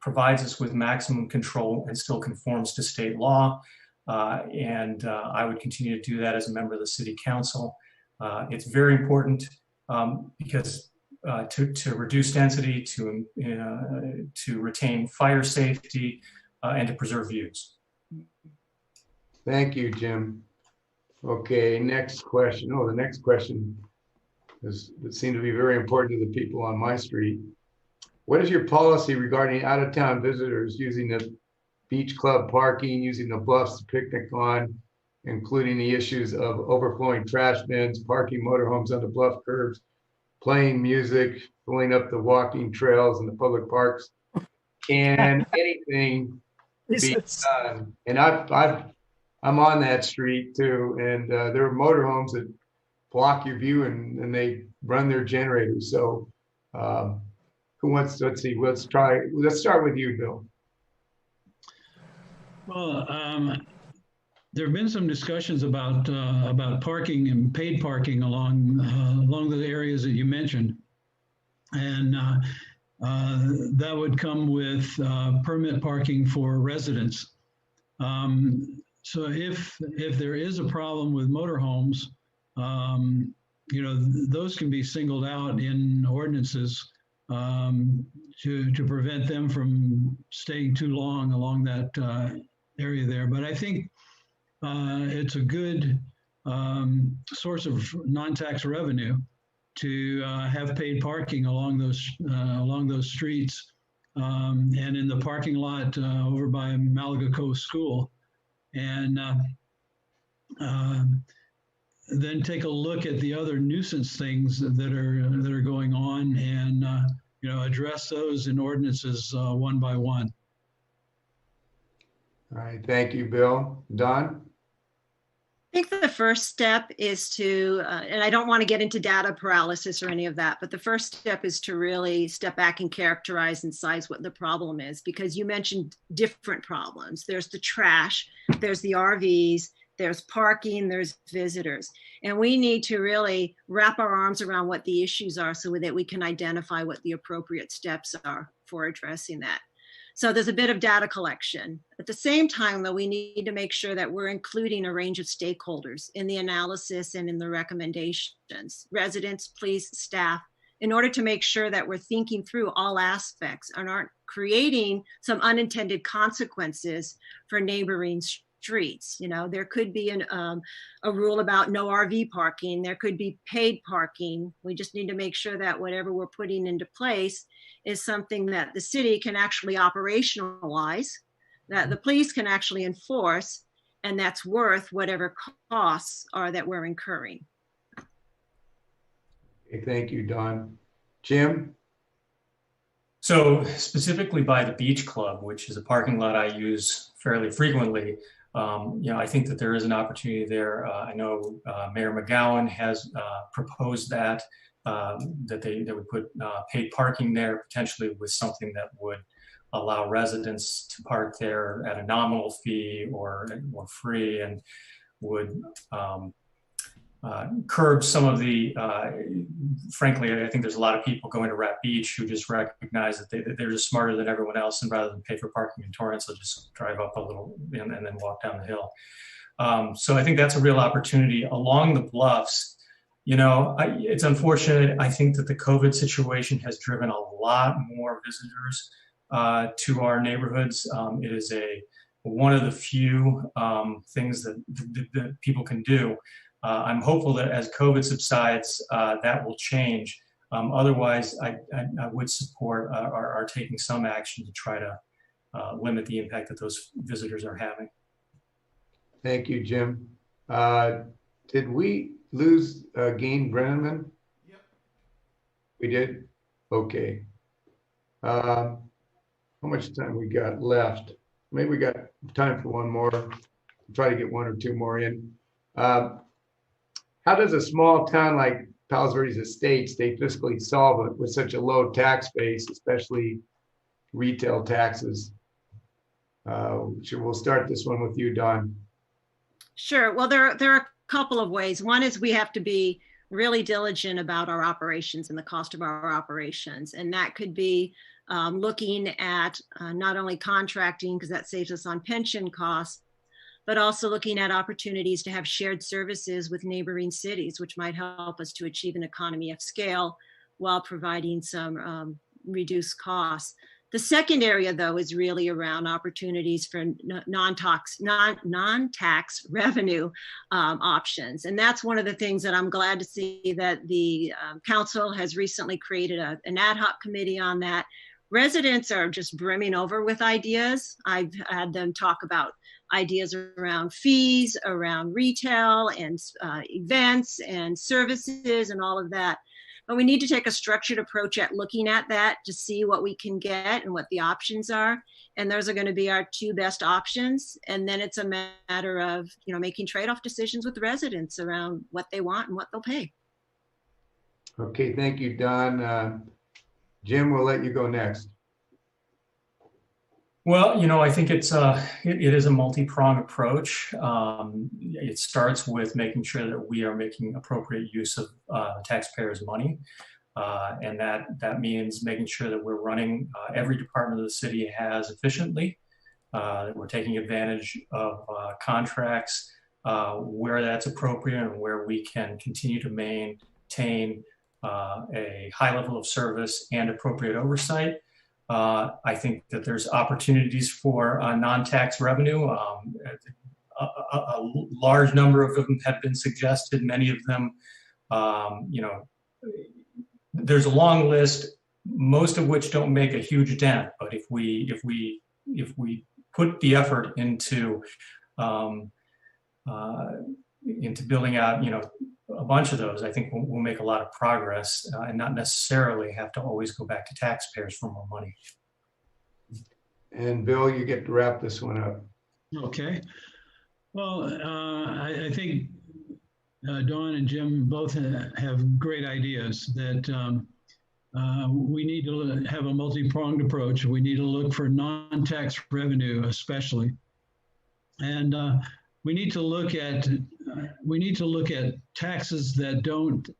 provides us with maximum control and still conforms to state law. I would continue to do that as a member of the City Council. It's very important because to reduce density, to retain fire safety, and to preserve views. Thank you, Jim. Okay, next question. Oh, the next question seemed to be very important to the people on my street. What is your policy regarding out-of-town visitors using the beach club parking, using the bluffs to picnic on, including the issues of overflowing trash bins, parking motorhomes on the bluff curbs, playing music, filling up the walking trails and the public parks? Can anything be done? And I'm on that street too, and there are motorhomes that block your view and they run their generators. So who wants to, let's start with you, Bill. Well, there have been some discussions about parking and paid parking along the areas that you mentioned, and that would come with permit parking for residents. So if there is a problem with motorhomes, those can be singled out in ordinances to prevent them from staying too long along that area there. But I think it's a good source of non-tax revenue to have paid parking along those streets and in the parking lot over by Malaga Coast School. And then take a look at the other nuisance things that are going on, and address those in ordinances one by one. All right, thank you, Bill. Dawn? I think the first step is to, and I don't want to get into data paralysis or any of that, but the first step is to really step back and characterize and size what the problem is, because you mentioned different problems. There's the trash, there's the RVs, there's parking, there's visitors. And we need to really wrap our arms around what the issues are so that we can identify what the appropriate steps are for addressing that. So there's a bit of data collection. At the same time, though, we need to make sure that we're including a range of stakeholders in the analysis and in the recommendations, residents, police, staff, in order to make sure that we're thinking through all aspects and aren't creating some unintended consequences for neighboring streets. There could be a rule about no RV parking. There could be paid parking. We just need to make sure that whatever we're putting into place is something that the city can actually operationalize, that the police can actually enforce, and that's worth whatever costs are that we're incurring. Okay, thank you, Dawn. Jim? So specifically by the Beach Club, which is a parking lot I use fairly frequently, I think that there is an opportunity there. I know Mayor McGowan has proposed that they would put paid parking there, potentially with something that would allow residents to park there at a nominal fee or free, and would curb some of the, frankly, I think there's a lot of people going to Rat Beach who just recognize that they're just smarter than everyone else, and rather than pay for parking in Torrance, they'll just drive up a little and then walk down the hill. So I think that's a real opportunity. Along the bluffs, It's unfortunate. I think that the COVID situation has driven a lot more visitors to our neighborhoods. It is one of the few things that people can do. I'm hopeful that as COVID subsides, that will change. Otherwise, I would support our taking some action to try to limit the impact that those visitors are having. Thank you, Jim. Did we lose Gain Brenneman? Yep. We did? Okay. How much time we got left? Maybe we got time for one more. Try to get one or two more in. How does a small town like Palos Verdes Estates stay fiscally solvent with such a low tax base, especially retail taxes? We'll start this one with you, Dawn. Sure. Well, there are a couple of ways. One is we have to be really diligent about our operations and the cost of our operations. And that could be looking at not only contracting, because that saves us on pension costs, but also looking at opportunities to have shared services with neighboring cities, which might help us to achieve an economy of scale while providing some reduced costs. The second area, though, is really around opportunities for non-tax revenue options. And that's one of the things that I'm glad to see that the council has recently created an ad hoc committee on that. Residents are just brimming over with ideas. I've had them talk about ideas around fees, around retail and events and services and all of that. But we need to take a structured approach at looking at that to see what we can get and what the options are. And those are going to be our two best options. And then it's a matter of, making trade-off decisions with residents around what they want and what they'll pay. Okay, thank you, Don. Jim, we'll let you go next. Well, I think it is a multi-pronged approach. It starts with making sure that we are making appropriate use of taxpayers' money. And that means making sure that we're running every department of the city has efficiently, that we're taking advantage of contracts where that's appropriate and where we can continue to maintain a high level of service and appropriate oversight. I think that there's opportunities for non-tax revenue. A large number of them have been suggested. Many of them, there's a long list, most of which don't make a huge dent. But if we put the effort into building out, a bunch of those, I think we'll make a lot of progress and not necessarily have to always go back to taxpayers for more money. And Bill, you get to wrap this one up. Okay. Well, I think Dawn and Jim both have great ideas that we need to have a multi-pronged approach. We need to look for non-tax revenue, especially. And we need to look at taxes that don't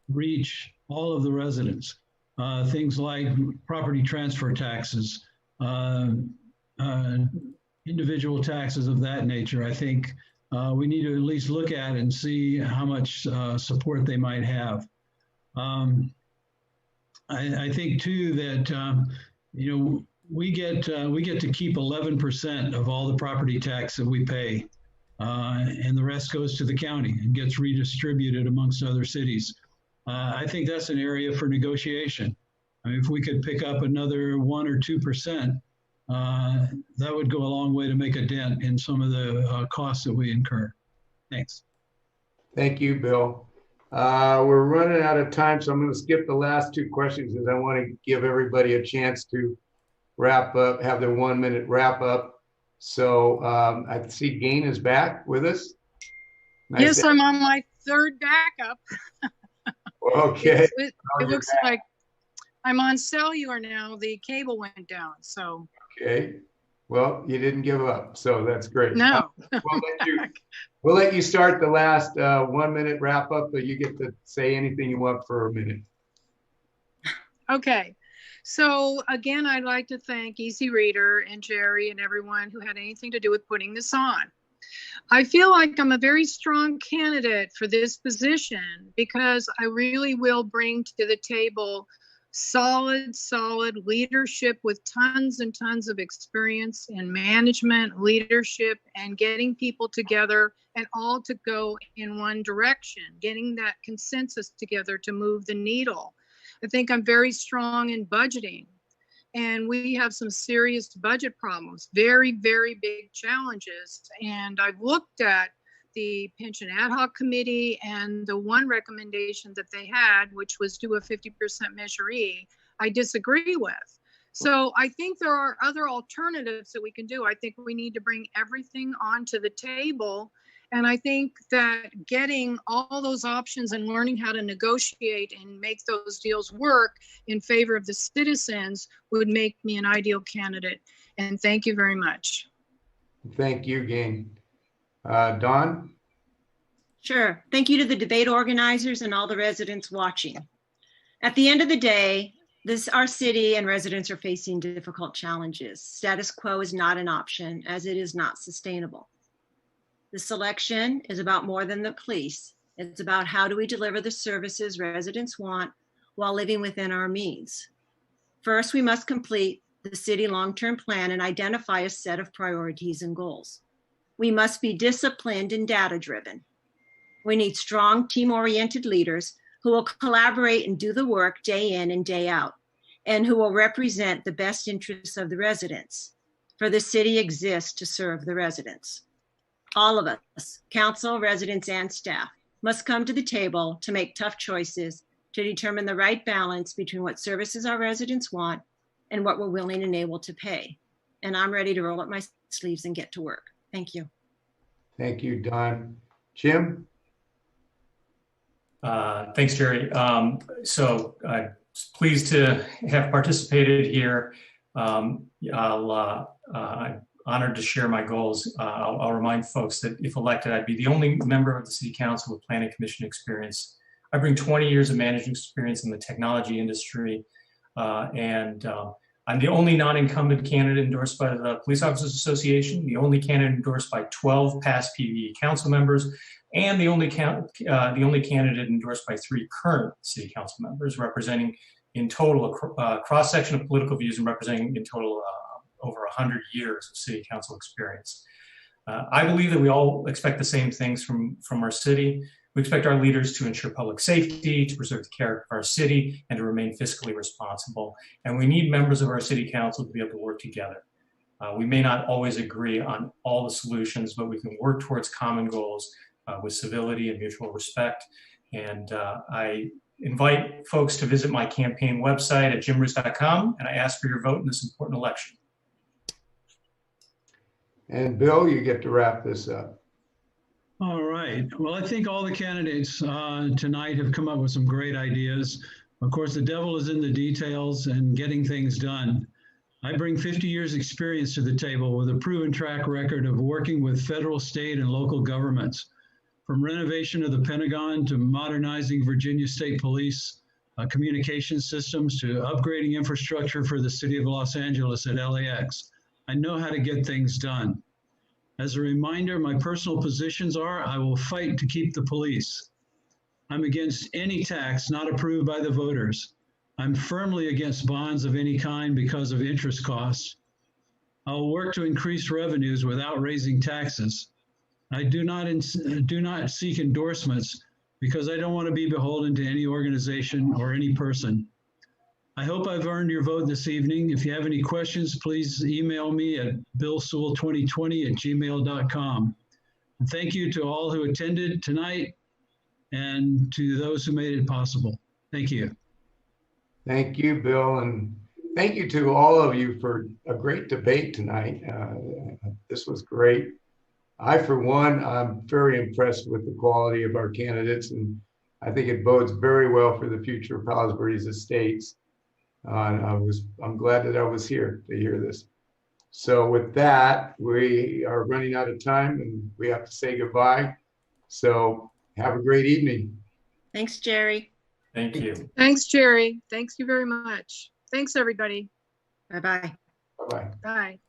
reach all of the residents. Things like property transfer taxes, individual taxes of that nature. I think we need to at least look at and see how much support they might have. I think too that we get to keep 11% of all the property tax that we pay. And the rest goes to the county and gets redistributed amongst other cities. I think that's an area for negotiation. I mean, if we could pick up another 1 or 2%, that would go a long way to make a dent in some of the costs that we incur. Thanks. Thank you, Bill. We're running out of time, so I'm going to skip the last two questions because I want to give everybody a chance to wrap up, have their 1 minute wrap up. So I see Gain is back with us. Nice. Yes, I'm on my third backup. Okay. It looks like I'm on cellular now. The cable went down, so. Okay. Well, you didn't give up, so that's great. No. We'll let you start the last 1 minute wrap up, but you get to say anything you want for a minute. Okay. So again, I'd like to thank Easy Reader and Jerry and everyone who had anything to do with putting this on. I feel like I'm a very strong candidate for this position because I really will bring to the table solid leadership with tons and tons of experience in management, leadership, and getting people together and all to go in one direction, getting that consensus together to move the needle. I think I'm very strong in budgeting. And we have some serious budget problems, very, very big challenges. And I've looked at the pension ad hoc committee and the one recommendation that they had, which was do a 50% Measure E, I disagree with. So I think there are other alternatives that we can do. I think we need to bring everything onto the table. And I think that getting all those options and learning how to negotiate and make those deals work in favor of the citizens would make me an ideal candidate. And thank you very much. Thank you, Gain. Dawn? Sure. Thank you to the debate organizers and all the residents watching. At the end of the day, our city and residents are facing difficult challenges. Status quo is not an option, as it is not sustainable. This election is about more than the police. It's about how do we deliver the services residents want while living within our means. First, we must complete the city long-term plan and identify a set of priorities and goals. We must be disciplined and data-driven. We need strong team-oriented leaders who will collaborate and do the work day in and day out, and who will represent the best interests of the residents. For the city exists to serve the residents. All of us, council, residents, and staff, must come to the table to make tough choices to determine the right balance between what services our residents want and what we're willing and able to pay. And I'm ready to roll up my sleeves and get to work. Thank you. Thank you, Don. Jim? Thanks, Jerry. So I'm pleased to have participated here. I'm honored to share my goals. I'll remind folks that if elected, I'd be the only member of the City Council with Planning Commission experience. I bring 20 years of management experience in the technology industry, and I'm the only non-incumbent candidate endorsed by the Police Officers Association, the only candidate endorsed by 12 past PVE council members, and the only candidate endorsed by 3 current City Council members, representing in total a cross-section of political views and representing in total over 100 years of City Council experience. I believe that we all expect the same things from our city. We expect our leaders to ensure public safety, to preserve the character of our city, and to remain fiscally responsible. And we need members of our City Council to be able to work together. We may not always agree on all the solutions, but we can work towards common goals with civility and mutual respect. And I invite folks to visit my campaign website at jimroos.com, and I ask for your vote in this important election. And Bill, you get to wrap this up. All right. Well, I think all the candidates tonight have come up with some great ideas. Of course, the devil is in the details and getting things done. I bring 50 years experience to the table with a proven track record of working with federal, state, and local governments, from renovation of the Pentagon to modernizing Virginia State Police communication systems to upgrading infrastructure for the city of Los Angeles at LAX. I know how to get things done. As a reminder, my personal positions are, I will fight to keep the police. I'm against any tax not approved by the voters. I'm firmly against bonds of any kind because of interest costs. I'll work to increase revenues without raising taxes. I do not seek endorsements because I don't want to be beholden to any organization or any person. I hope I've earned your vote this evening. If you have any questions, please email me at billsewell2020@gmail.com. And thank you to all who attended tonight and to those who made it possible. Thank you. Thank you, Bill, and thank you to all of you for a great debate tonight. This was great. I, for one, I'm very impressed with the quality of our candidates, and I think it bodes very well for the future of Palos Verdes Estates. I'm glad that I was here to hear this. So with that, we are running out of time and we have to say goodbye. So have a great evening. Thanks, Jerry. Thank you. Thanks, Jerry. Thanks you very much. Thanks, everybody. Bye-bye. Bye-bye. Bye.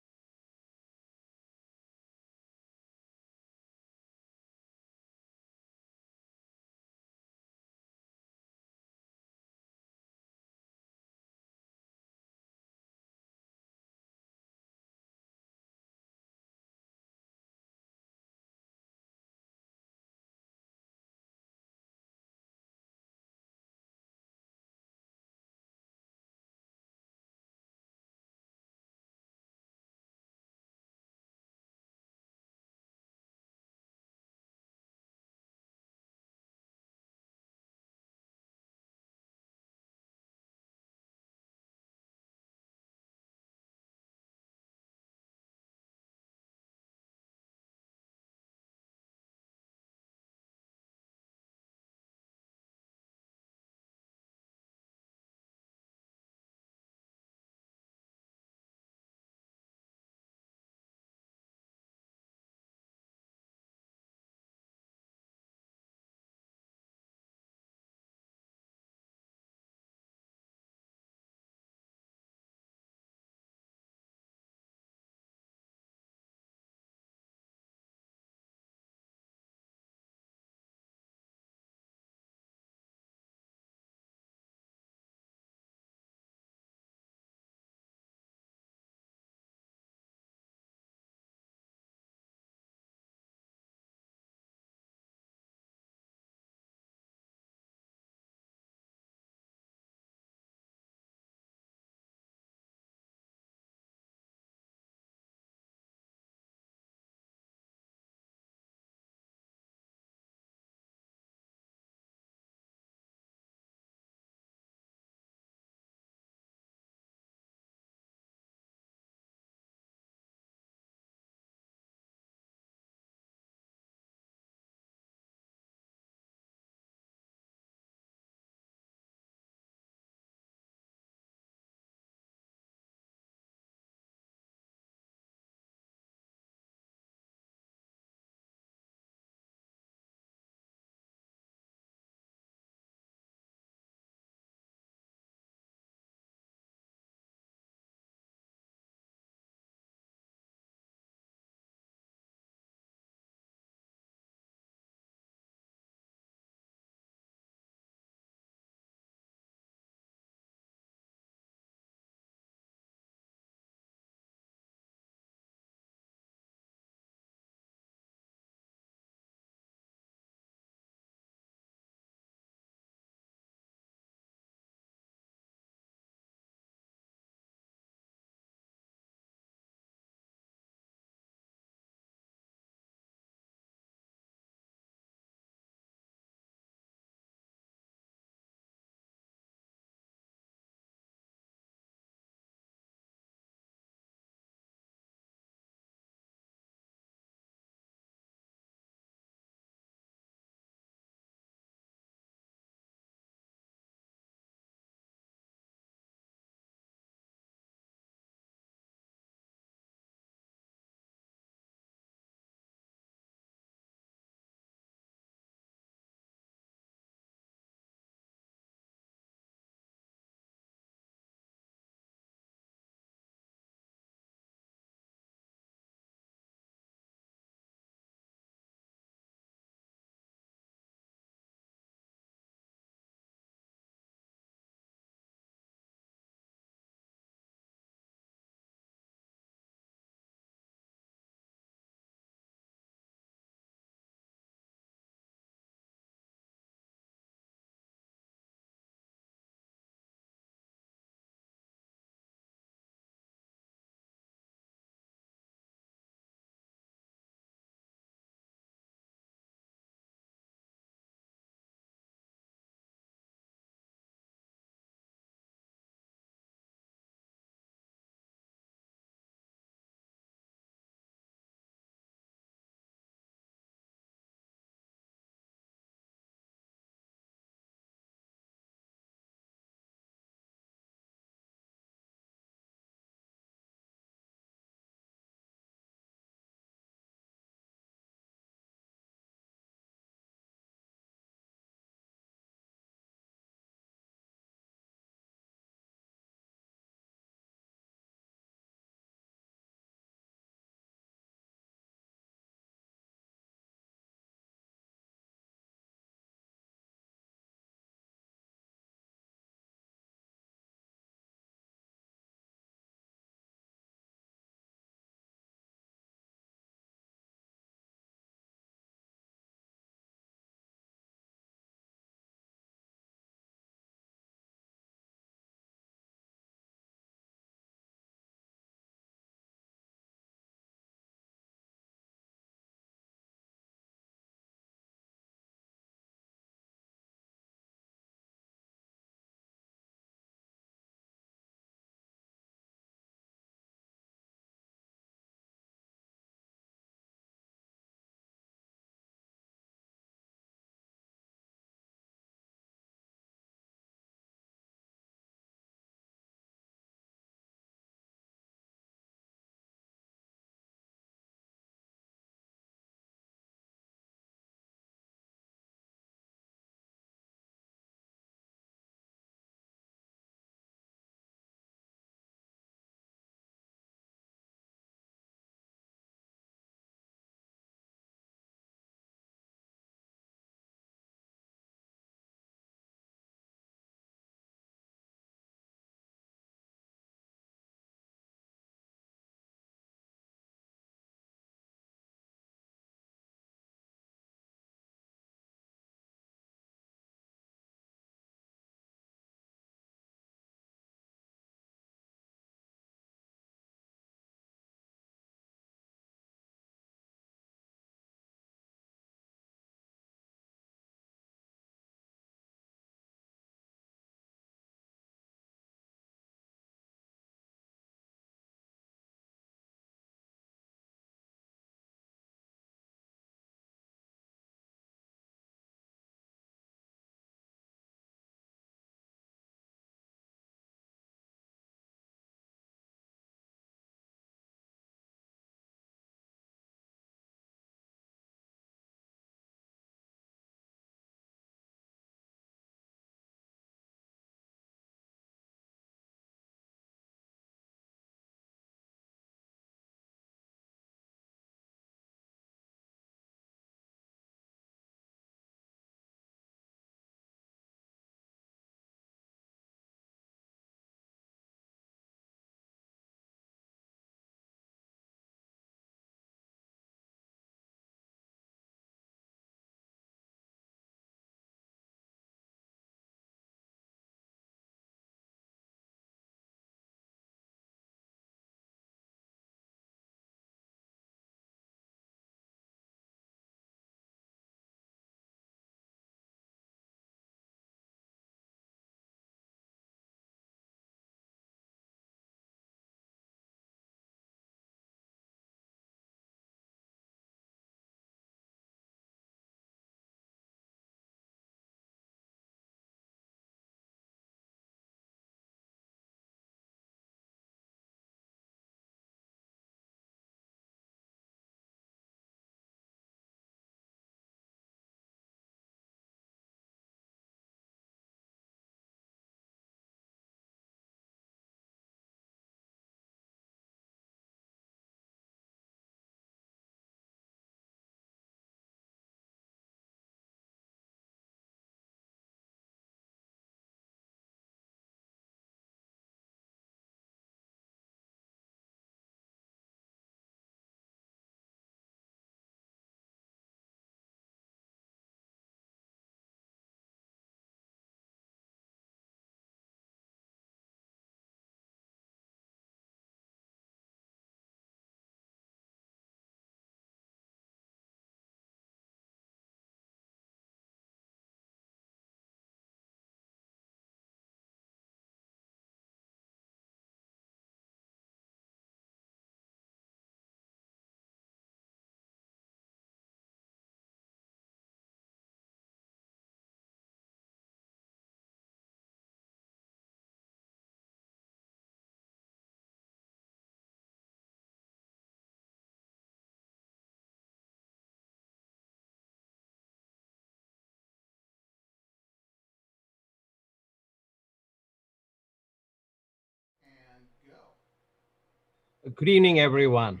Good evening, everyone.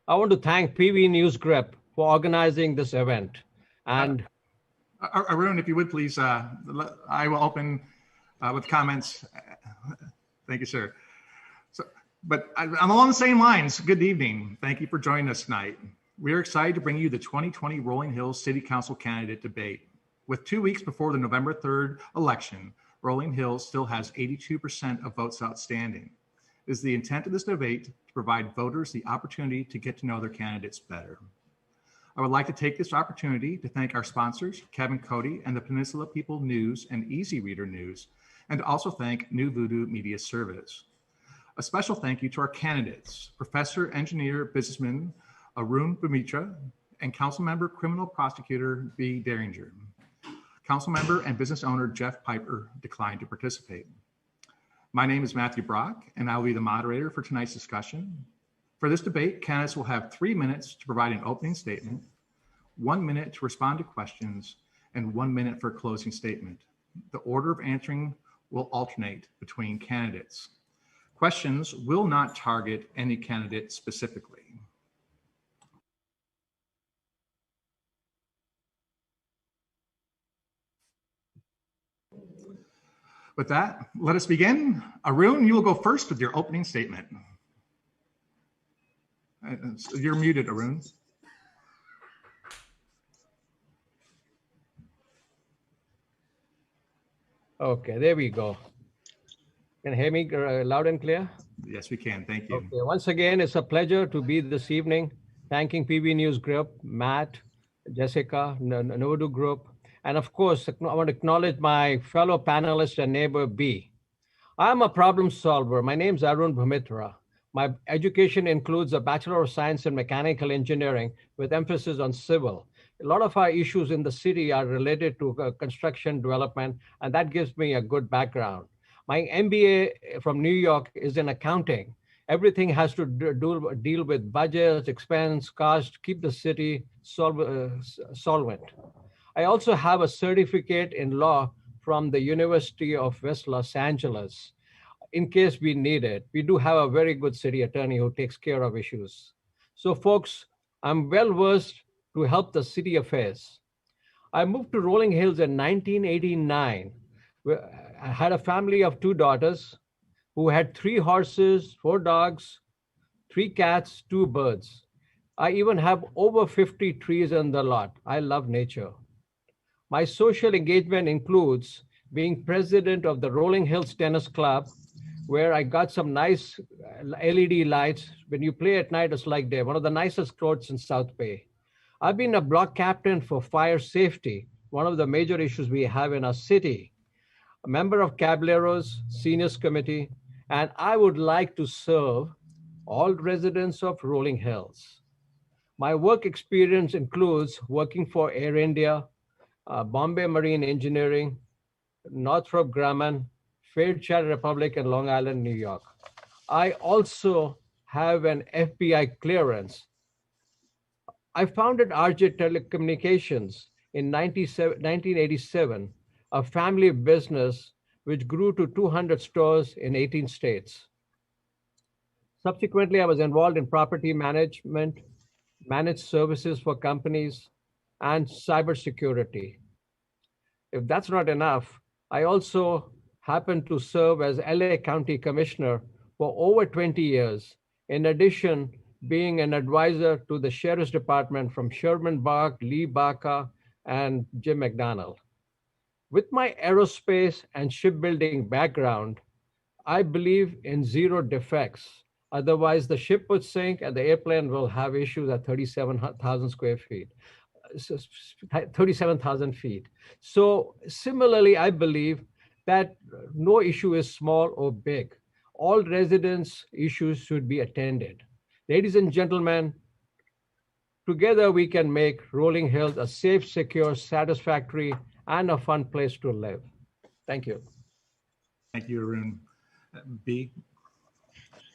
I want to thank PV News Group for organizing this event. And Arun, if you would please, I will open with comments. Thank you, sir. But I'm along the same lines. Good evening. Thank you for joining us tonight. We are excited to bring you the 2020 Rolling Hills City Council candidate debate. With 2 weeks before the November 3rd election, Rolling Hills still has 82% of votes outstanding. It is the intent of this debate to provide voters the opportunity to get to know their candidates better. I would like to take this opportunity to thank our sponsors, Kevin Cody and the Peninsula People News and Easy Reader News, and to also thank New Voodoo Media Service. A special thank you to our candidates, Professor, Engineer, Businessman Arun Bumitra, and Councilmember Criminal Prosecutor B. Derringer. Councilmember and business owner Jeff Piper declined to participate. My name is Matthew Brock, and I will be the moderator for tonight's discussion. For this debate, candidates will have 3 minutes to provide an opening statement, 1 minute to respond to questions, and 1 minute for a closing statement. The order of answering will alternate between candidates. Questions will not target any candidate specifically. With that, let us begin. Arun, you will go first with your opening statement. You're muted, Arun. okay, there we go. Can you hear me loud and clear? Yes, we can. Thank you. Okay, once again, it's a pleasure to be this evening. Thanking PV News Group, Matt, Jessica, Novodu Group, and of course, I want to acknowledge my fellow panelist and neighbor B. I'm a problem solver. My name's Arun Bhumitra. My education includes a Bachelor of Science in Mechanical Engineering with emphasis on civil. A lot of our issues in the city are related to construction development, and that gives me a good background. My MBA from New York is in accounting. Everything has to deal with budgets, expense, cost, keep the city solvent. I also have a certificate in law from the University of West Los Angeles. In case we need it, we do have a very good city attorney who takes care of issues. So folks, I'm well versed to help the city affairs. I moved to Rolling Hills in 1989. I had a family of 2 daughters who had 3 horses, 4 dogs, 3 cats, 2 birds. I even have over 50 trees in the lot. I love nature. My social engagement includes being president of the Rolling Hills Tennis Club, where I got some nice LED lights. When you play at night, it's like they're one of the nicest courts in South Bay. I've been a block captain for fire safety, one of the major issues we have in our city. A member of Caballeros Seniors Committee, and I would like to serve all residents of Rolling Hills. My work experience includes working for Air India, Bombay Marine Engineering, Northrop Grumman, Fairchild Republic, and Long Island, New York. I also have an FBI clearance. I founded RJ Telecommunications in 1987, a family business which grew to 200 stores in 18 states. Subsequently, I was involved in property management, managed services for companies, and cybersecurity. If that's not enough, I also happened to serve as LA County Commissioner for over 20 years, in addition being an advisor to the Sheriff's Department from Sherman Bach, Lee Baca, and Jim McDonald. With my aerospace and shipbuilding background, I believe in 0 defects. Otherwise, the ship would sink and the airplane will have issues at 37,000 square feet. 37,000 feet. So similarly, I believe that no issue is small or big. All residents' issues should be attended. Ladies and gentlemen, together we can make Rolling Hills a safe, secure, satisfactory, and a fun place to live. Thank you. Thank you, Arun. B.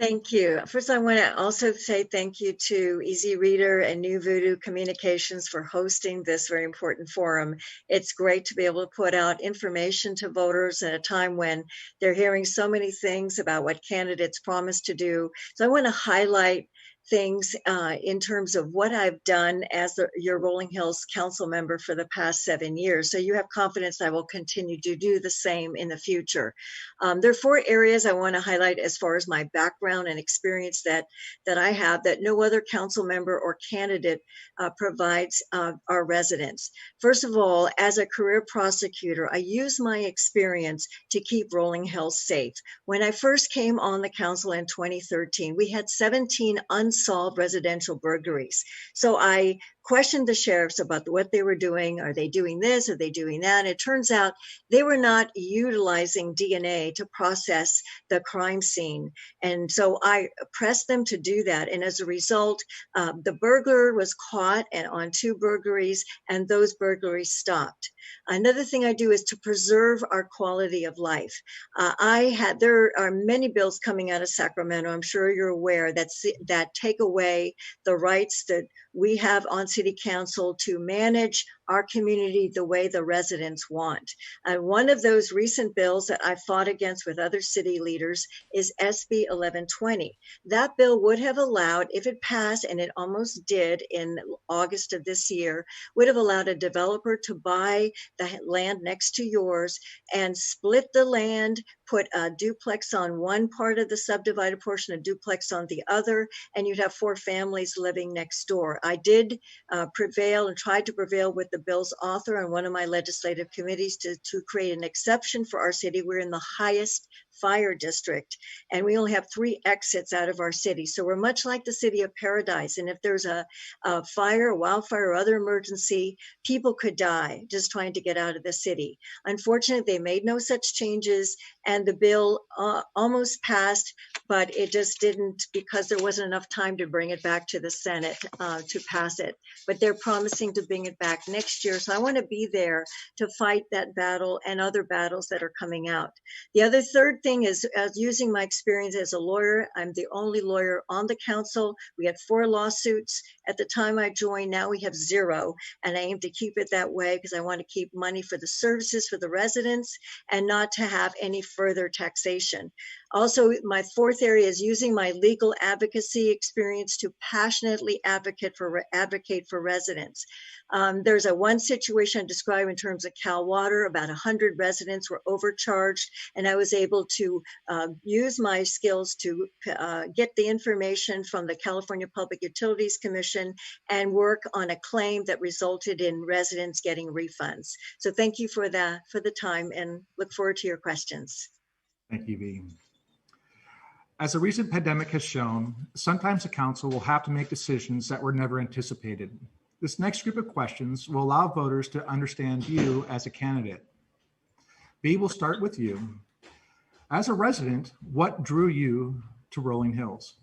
Thank you. First, I want to also say thank you to Easy Reader and New Voodoo Communications for hosting this very important forum. It's great to be able to put out information to voters at a time when they're hearing so many things about what candidates promise to do. So I want to highlight things in terms of what I've done as your Rolling Hills council member for the past 7 years. So you have confidence I will continue to do the same in the future. There are 4 areas I want to highlight as far as my background and experience that I have that no other council member or candidate provides our residents. First of all, as a career prosecutor, I use my experience to keep Rolling Hills safe. When I first came on the council in 2013, we had 17 unsolved residential burglaries. So I questioned the sheriffs about what they were doing. Are they doing this? Are they doing that? And it turns out they were not utilizing DNA to process the crime scene. And so I pressed them to do that. And as a result, the burglar was caught on 2 burglaries, and those burglaries stopped. Another thing I do is to preserve our quality of life. There are many bills coming out of Sacramento, I'm sure you're aware, that take away the rights that we have on city council to manage our community the way the residents want. One of those recent bills that I fought against with other city leaders is SB 1120. That bill would have allowed, if it passed, and it almost did in August of this year, would have allowed a developer to buy the land next to yours and split the land, put a duplex on one part of the subdivided portion, a duplex on the other, and you'd have 4 families living next door. I did prevail and tried to prevail with the bill's author on one of my legislative committees to create an exception for our city. We're in the highest fire district, and we only have 3 exits out of our city. So we're much like the city of Paradise. And if there's a fire, a wildfire, or other emergency, people could die just trying to get out of the city. Unfortunately, they made no such changes, and the bill almost passed, but it just didn't, because there wasn't enough time to bring it back to the Senate to pass it. But they're promising to bring it back next year. So I want to be there to fight that battle and other battles that are coming out. The other third thing is using my experience as a lawyer. I'm the only lawyer on the council. We had 4 lawsuits at the time I joined. Now we have 0, and I aim to keep it that way because I want to keep money for the services for the residents and not to have any further taxation. Also, my 4th area is using my legal advocacy experience to passionately advocate for residents. There's one situation I describe in terms of Cal Water. About 100 residents were overcharged, and I was able to use my skills to get the information from the California Public Utilities Commission and work on a claim that resulted in residents getting refunds. So thank you for the time, and look forward to your questions. Thank you, V. As a recent pandemic has shown, sometimes the council will have to make decisions that were never anticipated. This next group of questions will allow voters to understand you as a candidate. V, we'll start with you. As a resident, what drew you to Rolling Hills?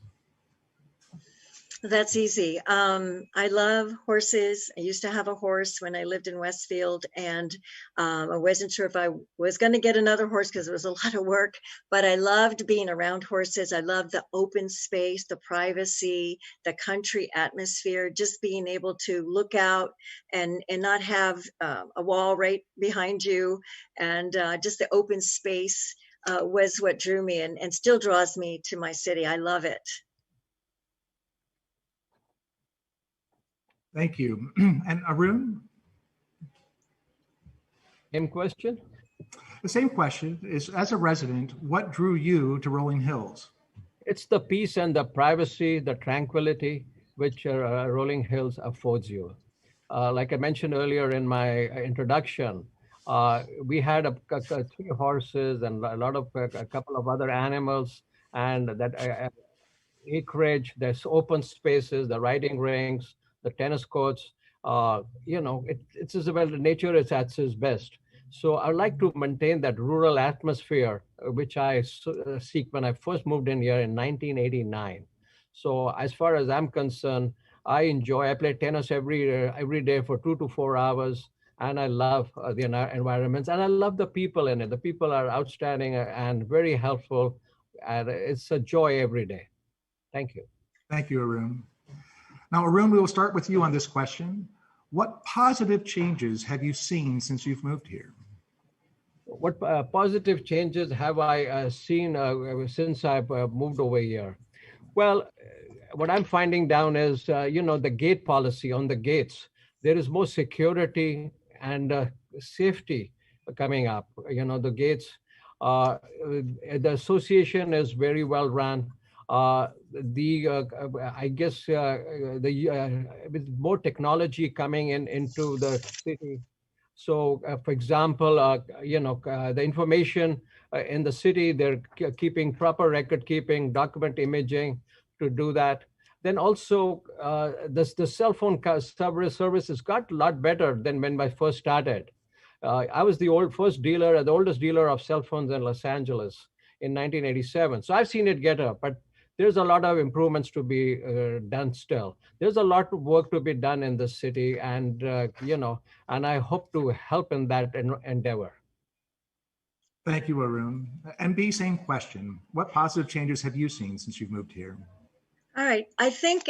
That's easy. I love horses. I used to have a horse when I lived in Westfield, and I wasn't sure if I was going to get another horse because it was a lot of work, but I loved being around horses. I loved the open space, the privacy, the country atmosphere, just being able to look out and not have a wall right behind you, and just the open space was what drew me and still draws me to my city. I love it. Thank you. And Arun? Same question? The same question is, as a resident, what drew you to Rolling Hills? It's the peace and the privacy, the tranquility which Rolling Hills affords you. Like I mentioned earlier in my introduction, we had 3 horses and a couple of other animals, and that acreage, there's open spaces, the riding rings, the tennis courts, it's as well, nature is at its best. So I like to maintain that rural atmosphere, which I seek when I first moved in here in 1989. So as far as I'm concerned, I play tennis every day for 2 to 4 hours, and I love the environments, and I love the people in it. The people are outstanding and very helpful. and it's a joy every day. Thank you. Thank you, Arun. Now, Arun, we will start with you on this question. What positive changes have you seen since you've moved here? What positive changes have I seen since I've moved over here? Well, what I'm finding down is, the gate policy on the gates. There is more security and safety coming up. The gates, the association is very well run. I guess with more technology coming into the city. So, for example, the information in the city, they're keeping proper record keeping, document imaging to do that. Then also, the cell phone service has got a lot better than when I first started. I was the oldest dealer of cell phones in Los Angeles in 1987. So I've seen it get up, but there's a lot of improvements to be done still. There's a lot of work to be done in the city, and and I hope to help in that endeavor. Thank you, Arun. And B, same question. What positive changes have you seen since you've moved here? All right. I think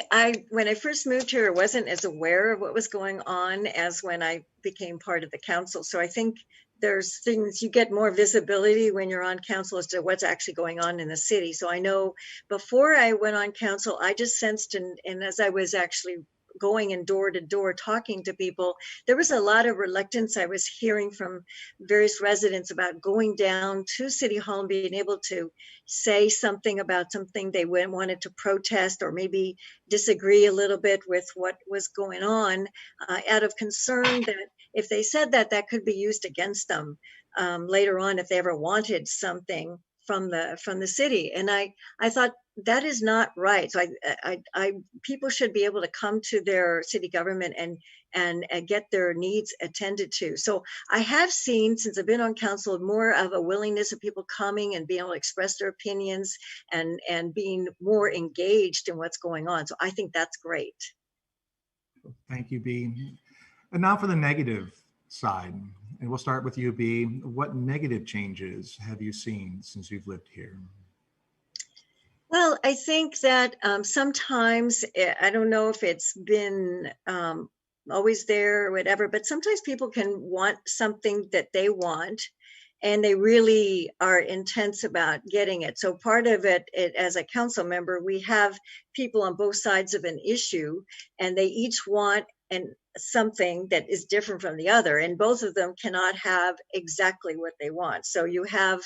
when I first moved here, I wasn't as aware of what was going on as when I became part of the council. So I think there's things, you get more visibility when you're on council as to what's actually going on in the city. So I know before I went on council, I just sensed, and as I was actually going in door to door talking to people, there was a lot of reluctance. I was hearing from various residents about going down to City Hall and being able to say something about something they wanted to protest or maybe disagree a little bit with what was going on, out of concern that if they said that, that could be used against them later on if they ever wanted something from the city. And I thought that is not right. So people should be able to come to their city government and get their needs attended to. So I have seen, since I've been on council, more of a willingness of people coming and being able to express their opinions and being more engaged in what's going on. So I think that's great. Thank you, B. And now for the negative side. And we'll start with you, B. What negative changes have you seen since you've lived here? Well, I think that sometimes, I don't know if it's been always there or whatever, but sometimes people can want something that they want and they really are intense about getting it. So part of it, as a council member, we have people on both sides of an issue and they each want something that is different from the other, and both of them cannot have exactly what they want. So you have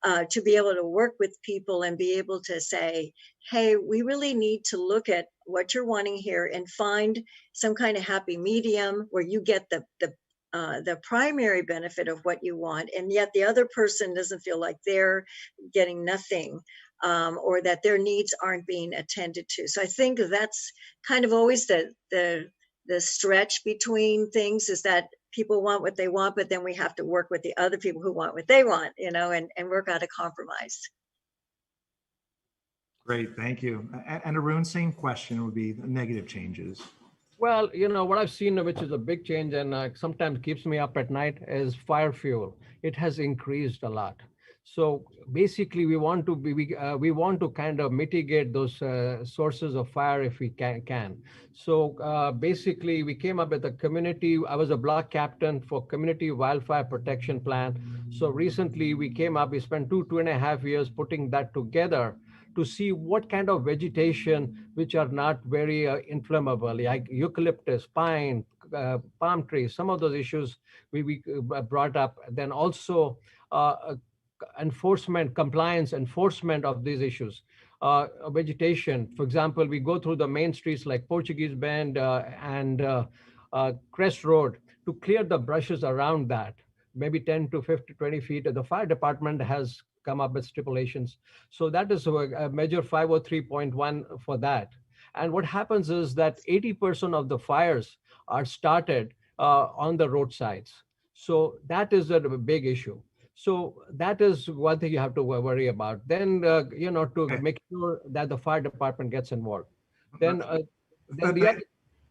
to be able to work with people and be able to say, hey, we really need to look at what you're wanting here and find some kind of happy medium where you get the primary benefit of what you want, and yet the other person doesn't feel like they're getting nothing, or that their needs aren't being attended to. So I think that's kind of always the stretch between things, is that people want what they want, but then we have to work with the other people who want what they want, and work out a compromise. Great, thank you. And Arun, same question would be the negative changes. Well, what I've seen, which is a big change and sometimes keeps me up at night, is fire fuel. It has increased a lot. So basically, we want to kind of mitigate those sources of fire if we can. So basically, we came up with a community. I was a block captain for Community Wildfire Protection Plan. So recently, we spent 2.5 years putting that together to see what kind of vegetation which are not very inflammable, like eucalyptus, pine, palm trees. Some of those issues we brought up. Then also compliance enforcement of these issues. Vegetation, for example, we go through the main streets like Portuguese Bend and Crest Road to clear the brushes around that, maybe 10 to 50, 20 feet. The fire department has come up with stipulations. So that is a measure 503.1 for that. And what happens is that 80% of the fires are started on the roadsides. So that is a big issue. So that is one thing you have to worry about. Then, make sure that the fire department gets involved. Then,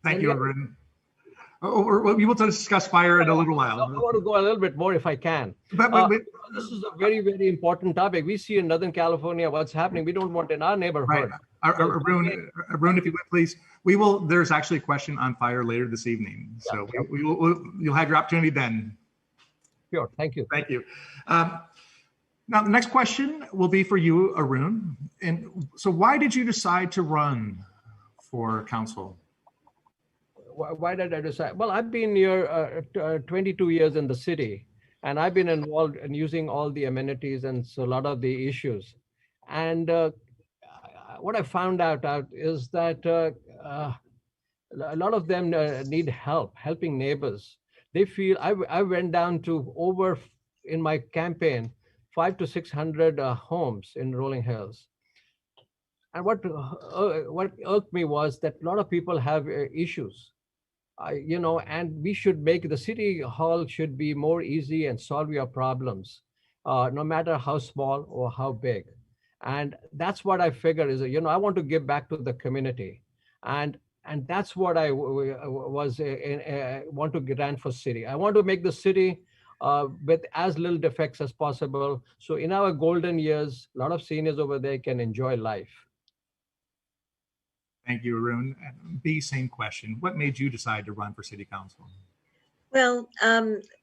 thank you, Arun. Or we will discuss fire in a little I while. want to go a little bit more if I can. But, This is a very, very important topic. We see in Northern California what's happening. We don't want in our neighborhood. Arun, if you would please, there's actually a question on fire later this evening. So you'll have your opportunity then. Sure, thank you. Thank you. Now, the next question will be for you, Arun. And so why did you decide to run for council? Why did I decide? Well, I've been here 22 years in the city, and I've been involved in using all the amenities and so a lot of the issues. And what I found out is that a lot of them need helping neighbors. They feel, I went down to in my campaign, 500 to 600 homes in Rolling Hills. And what irked me was that a lot of people have issues. And we should make the city hall should be more easy and solve your problems, no matter how small or how big. And that's what I figure is, I want to give back to the community. And that's what I want to run for city. I want to make the city with as little defects as possible. So in our golden years, a lot of seniors over there can enjoy life. Thank you, Arun. B, same question. What made you decide to run for city council? Well,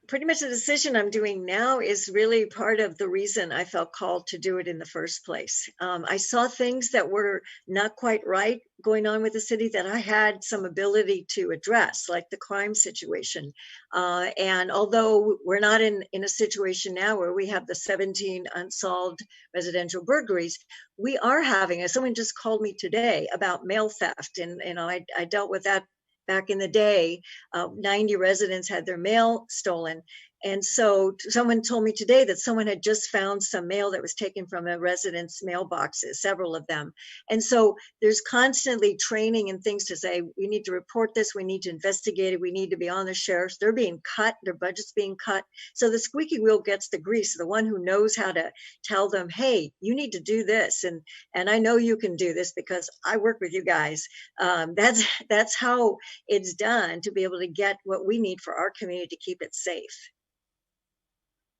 pretty much the decision I'm doing now is really part of the reason I felt called to do it in the first place. I saw things that were not quite right going on with the city that I had some ability to address, like the crime situation. And although we're not in a situation now where we have the 17 unsolved residential burglaries, we are having, as someone just called me today about mail theft, and I dealt with that back in the day. 90 residents had their mail stolen. And so someone told me today that someone had just found some mail that was taken from a resident's mailboxes, several of them. And so there's constantly training and things to say, we need to report this, we need to investigate it, we need to be on the sheriffs. They're being cut, their budget's being cut. So the squeaky wheel gets the grease, the one who knows how to tell them, hey, you need to do this. And I know you can do this because I work with you guys. That's how it's done to be able to get what we need for our community to keep it safe.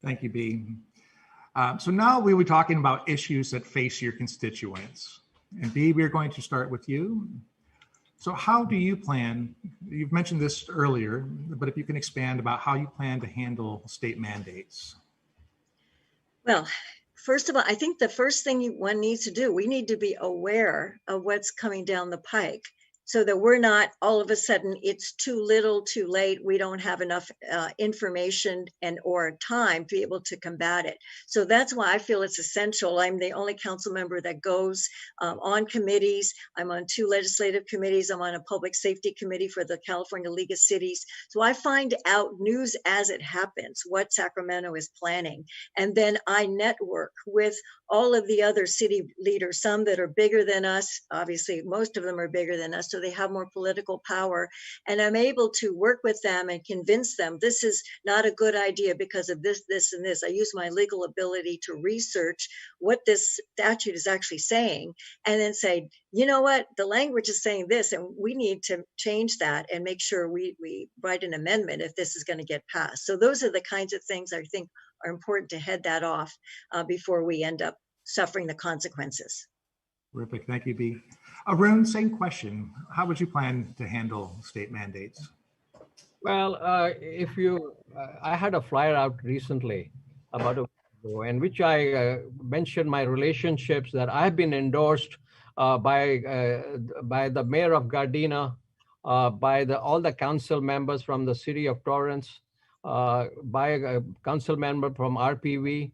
Thank you, B. So now we were talking about issues that face your constituents. And B, we're going to start with you. So how do you plan, you've mentioned this earlier, but if you can expand about how you plan to handle state mandates. Well, first of all, I think the first thing one needs to do, we need to be aware of what's coming down the pike, so that we're not all of a sudden, it's too little, too late. We don't have enough information or time to be able to combat it. So that's why I feel it's essential. I'm the only council member that goes on committees. I'm on 2 legislative committees. I'm on a public safety committee for the California League of Cities. So I find out news as it happens, what Sacramento is planning. And then I network with all of the other city leaders, some that are bigger than us. Obviously, most of them are bigger than us, so they have more political power. And I'm able to work with them and convince them this is not a good idea because of this, this, and this. I use my legal ability to research what this statute is actually saying, and then say, you know what, the language is saying this, and we need to change that and make sure we write an amendment if this is going to get passed. So those are the kinds of things I think are important to head that off before we end up suffering the consequences. Terrific, thank you, B. Arun, same question. How would you plan to handle state mandates? Well, I had a flyer out recently about a week ago in which I mentioned my relationships that I've been endorsed by the mayor of Gardena, by all the council members from the city of Torrance, by a council member from RPV,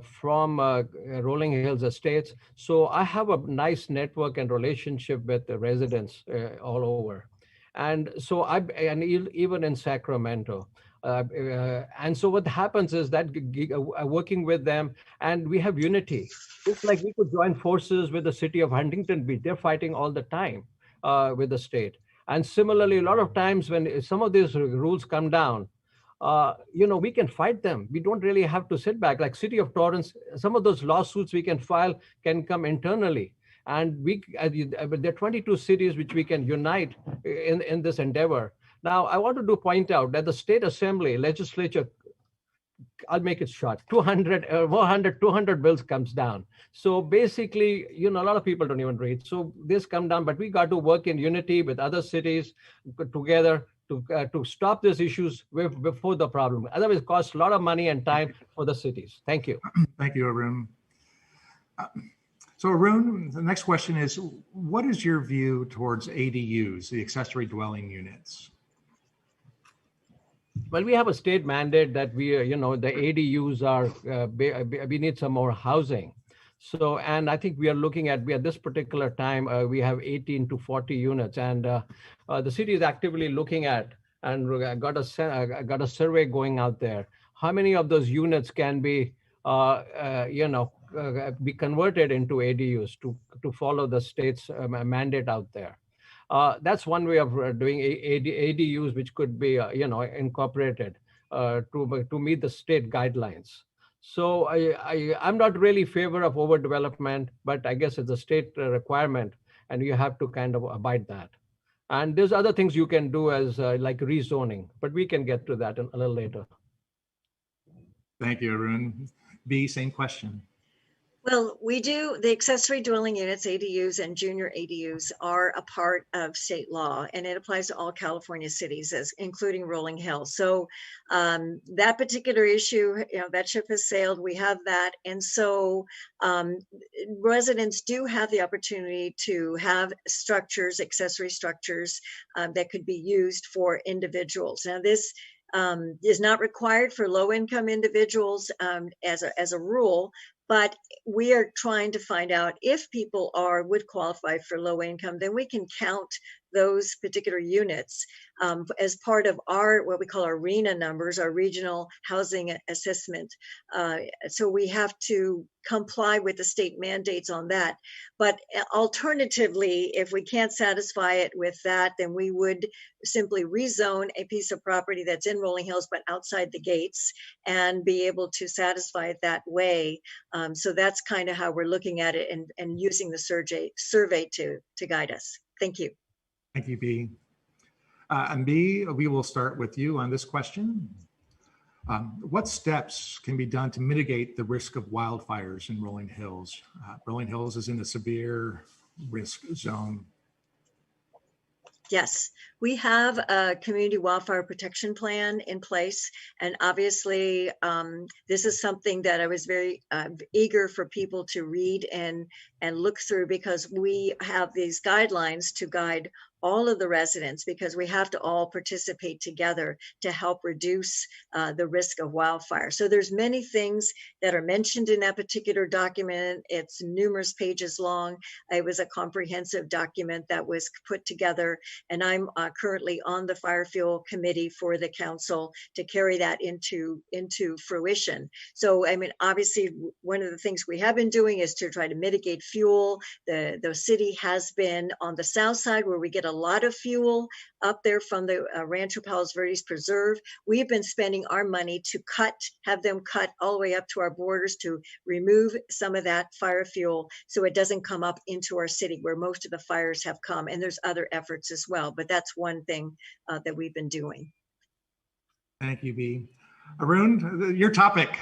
from Rolling Hills Estates. So I have a nice network and relationship with the residents all over. And so even in Sacramento. And so what happens is that working with them, and we have unity. It's like we could join forces with the city of Huntington Beach. They're fighting all the time with the state. And similarly, a lot of times when some of these rules come down, we can fight them. We don't really have to sit back. Like City of Torrance, some of those lawsuits we can file can come internally. And there are 22 cities which we can unite in this endeavor Now, I want to point out that the state assembly legislature, I'll make it short, 200 bills comes down. So basically, a lot of people don't even read. So this come down, but we got to work in unity with other cities together to stop these issues before the problem. Otherwise, it costs a lot of money and time for the cities. Thank you. Thank you, Arun. So Arun, the next question is, what is your view towards ADUs, the accessory dwelling units? Well, we have a state mandate that the ADUs we need some more housing. So, and I think we are looking at this particular time, we have 18 to 40 units, and the city is actively looking at and got a survey going out there. How many of those units can be, be converted into ADUs to follow the state's mandate out there? That's one way of doing ADUs, which could be, incorporated to meet the state guidelines. So I'm not really in favor of overdevelopment, but I guess it's a state requirement, and you have to kind of abide that. And there's other things you can do as like rezoning, but we can get to that a little later. Thank you, Arun. B, same question. Well, we do, the accessory dwelling units, ADUs and junior ADUs are a part of state law, and it applies to all California cities, including Rolling Hills. So that particular issue, that ship has sailed, we have that. And so residents do have the opportunity to have structures, accessory structures that could be used for individuals. Now this is not required for low-income individuals as a rule, but we are trying to find out if people would qualify for low income, then we can count those particular units as part of what we call our RHNA numbers, our regional housing assessment. So we have to comply with the state mandates on that. But alternatively, if we can't satisfy it with that, then we would simply rezone a piece of property that's in Rolling Hills, but outside the gates, and be able to satisfy it that way. So that's kind of how we're looking at it and using the survey to guide us. Thank you. Thank you, B. And B, we will start with you on this question. What steps can be done to mitigate the risk of wildfires in Rolling Hills? Rolling Hills is in a severe risk zone. Yes, we have a community wildfire protection plan in place. And obviously, this is something that I was very eager for people to read and look through, because we have these guidelines to guide all of the residents, because we have to all participate together to help reduce the risk of wildfire. So there's many things that are mentioned in that particular document. It's numerous pages long. It was a comprehensive document that was put together, and I'm currently on the fire fuel committee for the council to carry that into fruition. So, I mean, obviously, one of the things we have been doing is to try to mitigate fuel. The city has been on the south side, where we get a lot of fuel up there from the Rancho Palos Verdes Preserve. We've been spending our money to have them cut all the way up to our borders to remove some of that fire fuel, so it doesn't come up into our city where most of the fires have come. And there's other efforts as well, but that's one thing that we've been doing. Thank you, B. Arun, your topic.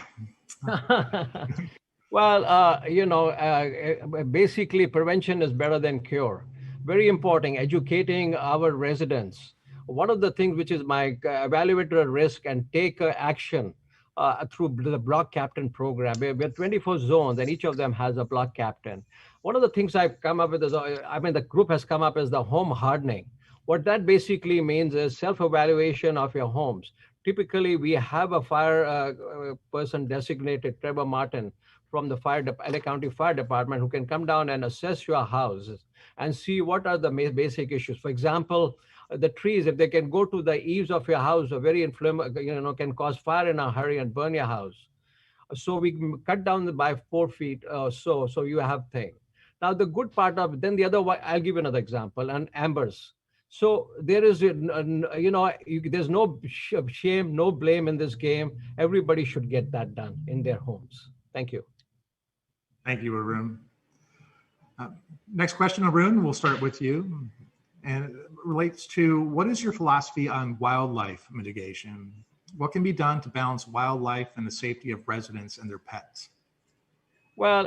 Well, basically prevention is better than cure. Very important, educating our residents. One of the things which is my evaluator risk and take action through the block captain program. We have 24 zones, and each of them has a block captain. One of the things I've come up with is, the group has come up as the home hardening. What that basically means is self-evaluation of your homes. Typically, we have a fire person designated, Trevor Martin, from the LA County Fire Department, who can come down and assess your houses and see what are the basic issues. For example, the trees, if they can go to the eaves of your house, are very inflammable, can cause fire in a hurry and burn your house. So we cut down by 4 feet or so you have things. Now the good part of then the other, I'll give you another example, and ambers. So there is, there's no shame, no blame in this game. Everybody should get that done in their homes. Thank you. Thank you, Arun. Next question, Arun, we'll start with you. and it relates to what is your philosophy on wildlife mitigation? What can be done to balance wildlife and the safety of residents and their pets? Well,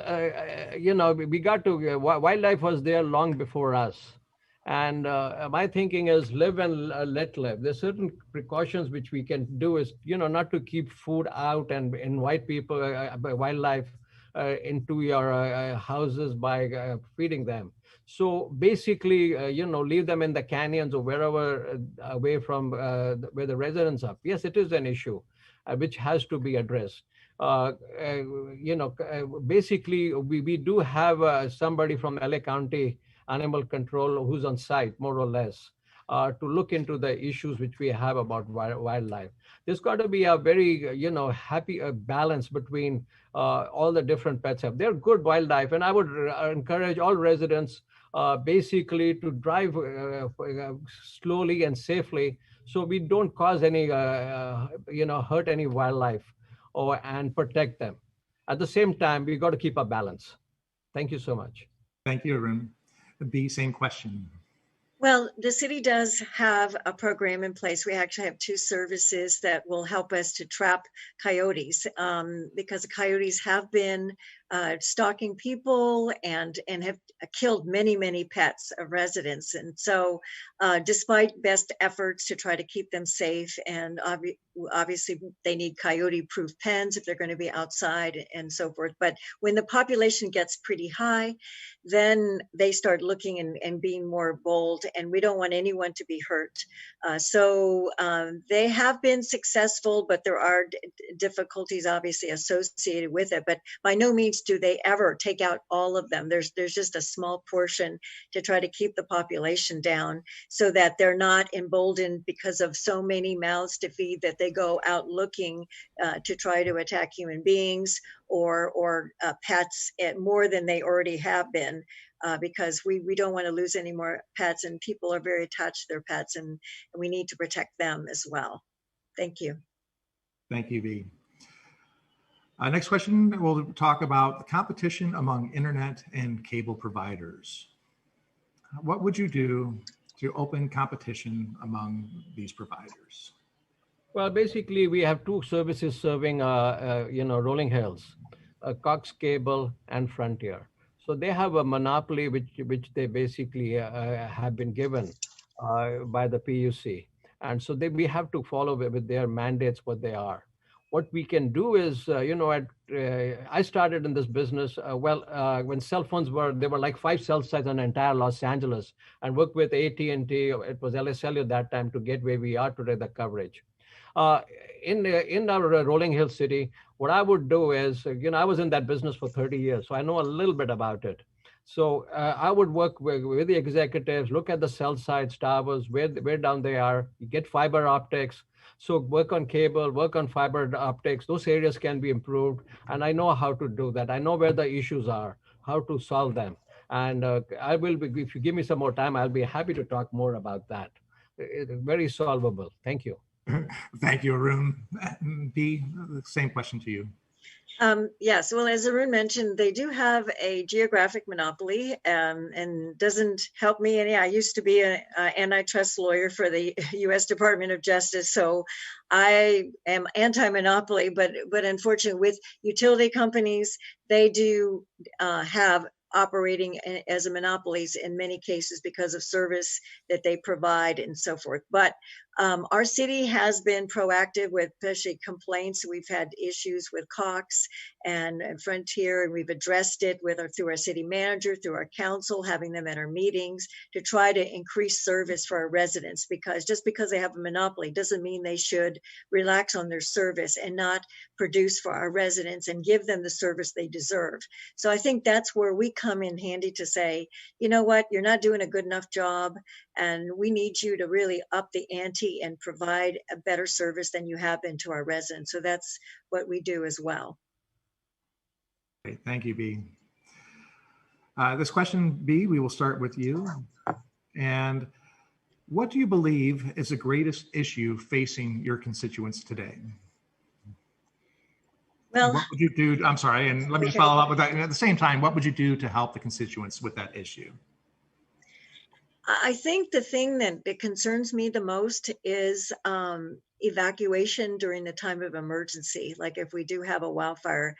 we got to, wildlife was there long before us. And my thinking is live and let live. There's certain precautions which we can do is, not to keep food out and invite people, wildlife into your houses by feeding them. So basically, leave them in the canyons or wherever away from where the residents are. Yes, it is an issue which has to be addressed. Basically, we do have somebody from LA County Animal Control who's on site, more or less, to look into the issues which we have about wildlife. There's got to be a very, happy balance between all the different pets have. They're good wildlife, and I would encourage all residents basically to drive slowly and safely, so we don't cause any, hurt any wildlife and protect them. At the same time, we got to keep a balance. Thank you so much. Thank you, Arun. The same question. Well, the city does have a program in place. We actually have 2 services that will help us to trap coyotes, because the coyotes have been stalking people and have killed many, many pets of residents. And so despite best efforts to try to keep them safe, and obviously they need coyote-proof pens if they're going to be outside and so forth. But when the population gets pretty high, then they start looking and being more bold, and we don't want anyone to be hurt. So they have been successful, but there are difficulties obviously associated with it. But by no means do they ever take out all of them. There's just a small portion to try to keep the population down so that they're not emboldened because of so many mouths to feed that they go out looking to try to attack human beings or pets more than they already have been, because we don't want to lose any more pets, and people are very attached to their pets, and we need to protect them as well. Thank you. Thank you, Bea. Next question, we'll talk about the competition among internet and cable providers. What would you do to open competition among these providers? Well, basically, we have 2 services serving, Rolling Hills, Cox Cable and Frontier. So they have a monopoly which they basically have been given by the PUC. And so we have to follow with their mandates what they are. What we can do is, I started in this business, when cell phones there were like 5 cell sites in entire Los Angeles, and worked with AT&T, it was LA Cellular that time, to get where we are today, the coverage. In our Rolling Hill city, what I would do is, I was in that business for 30 years, so I know a little bit about it. So I would work with the executives, look at the cell sites, towers, where down they are, you get fiber optics. So work on cable, work on fiber optics. Those areas can be improved. And I know how to do that. I know where the issues are, how to solve them. And I will be, if you give me some more time, I'll be happy to talk more about that. It's very solvable. Thank you. Thank you, Arun. Bea, the same question to you. Yes, well, as Arun mentioned, they do have a geographic monopoly, and doesn't help me any. I used to be an antitrust lawyer for the U.S. Department of Justice, so I am anti-monopoly, but unfortunately with utility companies, they do have operating as a monopolies in many cases because of service that they provide and so forth. But our city has been proactive with especially complaints. We've had issues with Cox and Frontier, and we've addressed it through our city manager, through our council, having them at our meetings to try to increase service for our residents, because just because they have a monopoly doesn't mean they should relax on their service and not produce for our residents and give them the service they deserve. So I think that's where we come in handy to say, you know what, you're not doing a good enough job, and we need you to really up the ante and provide a better service than you have been to our residents. So that's what we do as well. Great. Thank you, Bea. This question, Bea, we will start with you. And what do you believe is the greatest issue facing your constituents today? Well, what would you do? I'm sorry, and let me just follow up with that. And at the same time, what would you do to help the constituents with that issue? I think the thing that concerns me the most is evacuation during the time of emergency, like if we do have a wildfire,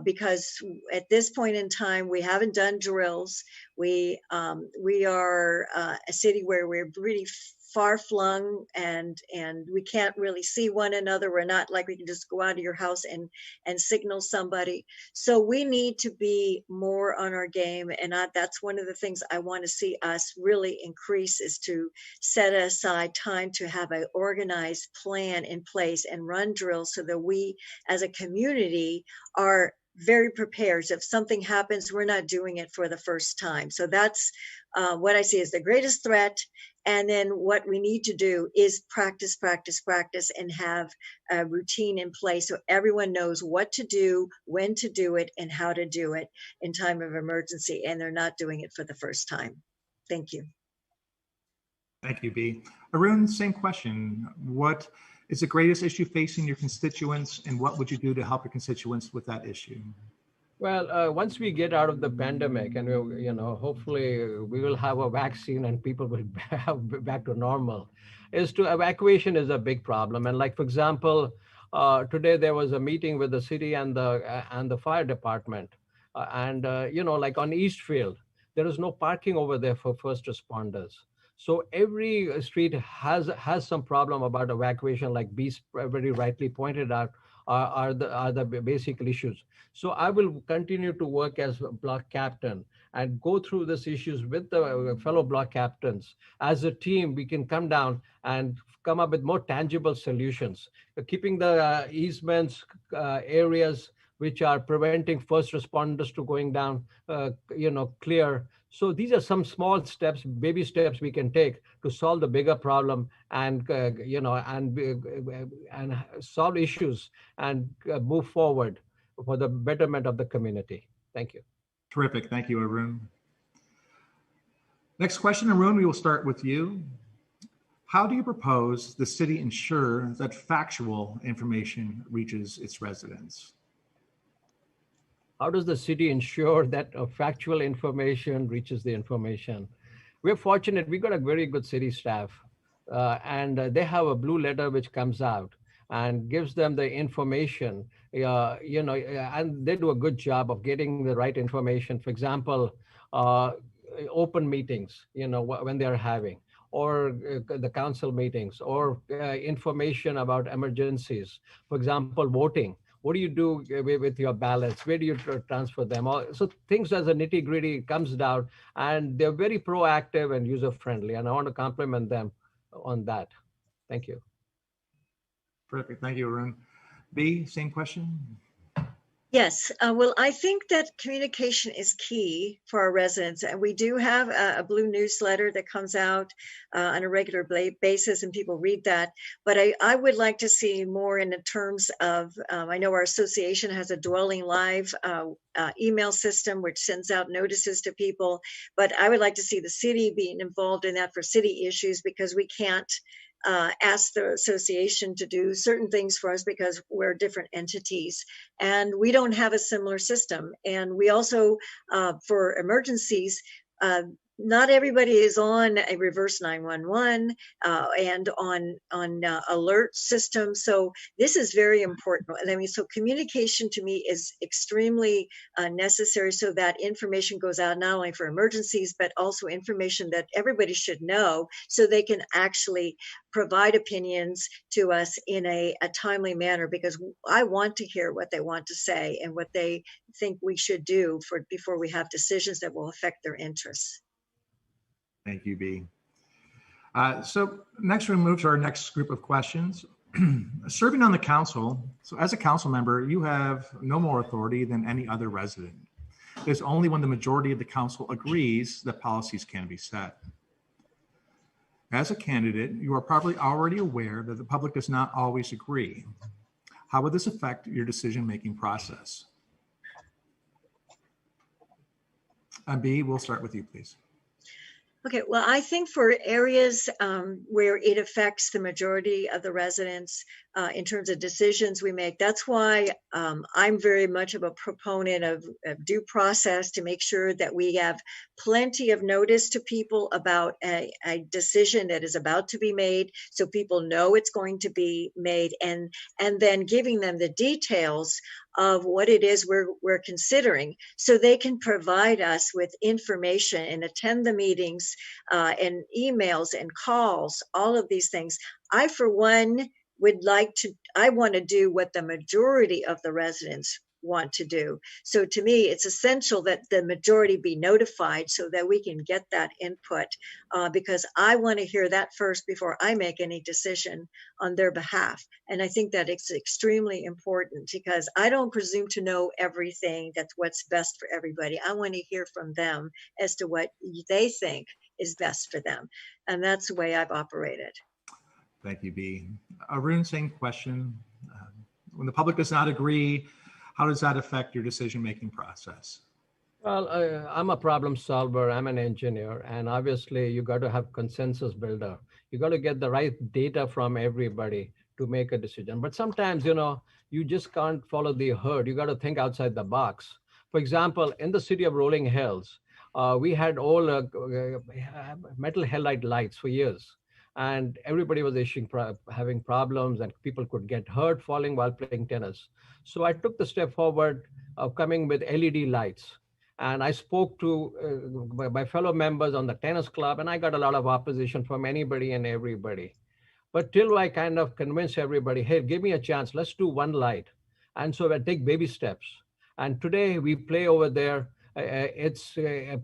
because at this point in time, we haven't done drills. We are a city where we're pretty far flung and we can't really see one another. We're not like we can just go out of your house and signal somebody. So we need to be more on our game. And that's one of the things I want to see us really increase, is to set aside time to have an organized plan in place and run drills so that we as a community are very prepared. So if something happens, we're not doing it for the first time. So that's what I see as the greatest threat. And then what we need to do is practice, practice, practice, and have a routine in place so everyone knows what to do, when to do it, and how to do it in time of emergency, and they're not doing it for the first time. Thank you. Thank you, Bea. Arun, same question. What is the greatest issue facing your constituents, and what would you do to help your constituents with that issue? Well, once we get out of the pandemic, and hopefully we will have a vaccine and people will have back to normal, evacuation is a big problem. And like, for example, today there was a meeting with the city and the fire department, like on Eastfield, there is no parking over there for first responders. So every street has some problem about evacuation, like Bea very rightly pointed out, are the basic issues. So I will continue to work as a block captain and go through these issues with the fellow block captains. As a team, we can come down and come up with more tangible solutions, keeping the easements, areas which are preventing first responders to going down, clear. So these are some small steps, baby steps we can take to solve the bigger problem and solve issues and move forward for the betterment of the community. Thank you. Terrific. Thank you, Arun. Next question, Arun, we will start with you. How do you propose the city ensure that factual information reaches its residents? How does the city ensure that factual information reaches the information? We're fortunate, we got a very good city staff, and they have a blue letter which comes out and gives them the information, and they do a good job of getting the right information. For example, open meetings, when they're having, or the council meetings, or information about emergencies. For example, voting. What do you do with your ballots? Where do you transfer them? So things as a nitty gritty comes down, and they're very proactive and user friendly. And I want to compliment them on that. Thank you. Perfect. Thank you, Arun. Bea, same question. Yes, well, I think that communication is key for our residents. And we do have a blue newsletter that comes out on a regular basis, and people read that. But I would like to see more in the terms of, I know our association has a Dwelling Live email system, which sends out notices to people. But I would like to see the city being involved in that for city issues, because we can't ask the association to do certain things for us because we're different entities and we don't have a similar system. And we also, for emergencies, not everybody is on a reverse 911 and on alert system. So this is very important. I mean, so communication to me is extremely necessary, so that information goes out not only for emergencies, but also information that everybody should know, so they can actually provide opinions to us in a timely manner, because I want to hear what they want to say and what they think we should do before we have decisions that will affect their interests. Thank you, Bea. So next we'll move to our next group of questions. Serving on the council, so as a council member, you have no more authority than any other resident. There's only when the majority of the council agrees that policies can be set. As a candidate, you are probably already aware that the public does not always agree. How would this affect your decision-making process? Bea, we'll start with you, please. Okay, well, I think for areas where it affects the majority of the residents in terms of decisions we make, that's why I'm very much of a proponent of due process to make sure that we have plenty of notice to people about a decision that is about to be made, so people know it's going to be made, and then giving them the details of what it is we're considering, so they can provide us with information and attend the meetings and emails and calls, all of these things. I, for one, I want to do what the majority of the residents want to do. So to me, it's essential that the majority be notified so that we can get that input, because I want to hear that first before I make any decision on their behalf. And I think that it's extremely important, because I don't presume to know everything that's what's best for everybody. I want to hear from them as to what they think is best for them. And that's the way I've operated. Thank you, B. Arun, same question. When the public does not agree, how does that affect your decision-making process? Well, I'm a problem solver. I'm an engineer, and obviously you got to have consensus builder. You got to get the right data from everybody to make a decision. But sometimes, you just can't follow the herd. You got to think outside the box. For example, in the city of Rolling Hills, we had all metal halide lights for years. And everybody was having problems, and people could get hurt falling while playing tennis. So I took the step forward of coming with LED lights. And I spoke to my fellow members on the tennis club, and I got a lot of opposition from anybody and everybody. But till I kind of convinced everybody, hey, give me a chance, let's do one light. And so I take baby steps. And today we play over there.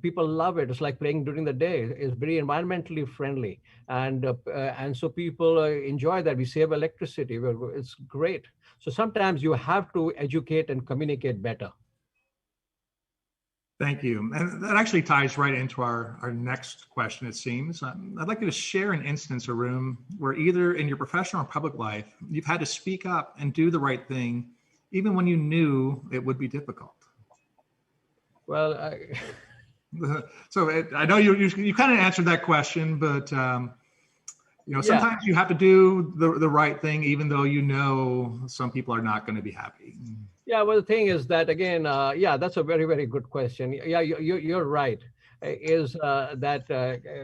People love it. It's like playing during the day. It's very environmentally friendly, and so people enjoy that. We save electricity. It's great. So sometimes you have to educate and communicate better. Thank you. And that actually ties right into our next question, it seems. I'd like you to share an instance, Arun, where either in your professional or public life, you've had to speak up and do the right thing, even when you knew it would be difficult. Well, I know you kind of answered that question, but sometimes Yeah. you have to do the right thing, even though some people are not going to be happy. Yeah, well, the thing is that, again, that's a very, very good question. Yeah, you're right. Is that,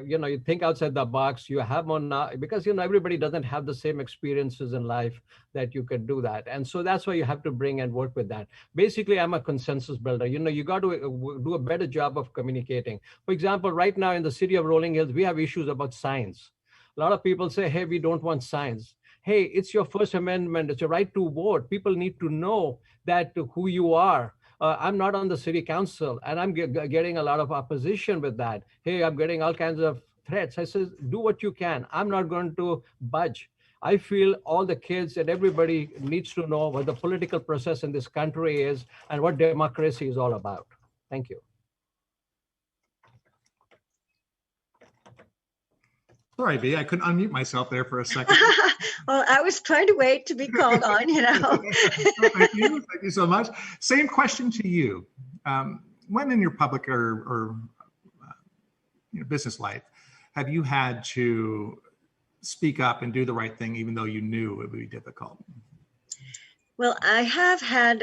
you think outside the box, you have more now, because, everybody doesn't have the same experiences in life that you can do that. And so that's why you have to bring and work with that. Basically, I'm a consensus builder. You got to do a better job of communicating. For example, right now in the city of Rolling Hills, we have issues about signs. A lot of people say, hey, we don't want signs. Hey, it's your First Amendment. It's your right to vote. People need to know that who you are. I'm not on the city council, and I'm getting a lot of opposition with that. Hey, I'm getting all kinds of threats. I said, do what you can. I'm not going to budge. I feel all the kids and everybody needs to know what the political process in this country is and what democracy is all about. Thank you. Sorry, B, I couldn't unmute myself there for a second. Well, I was trying to wait to be called on, Thank you so much. Same question to you. When in your public or business life, have you had to speak up and do the right thing, even though you knew it would be difficult? Well, I have had,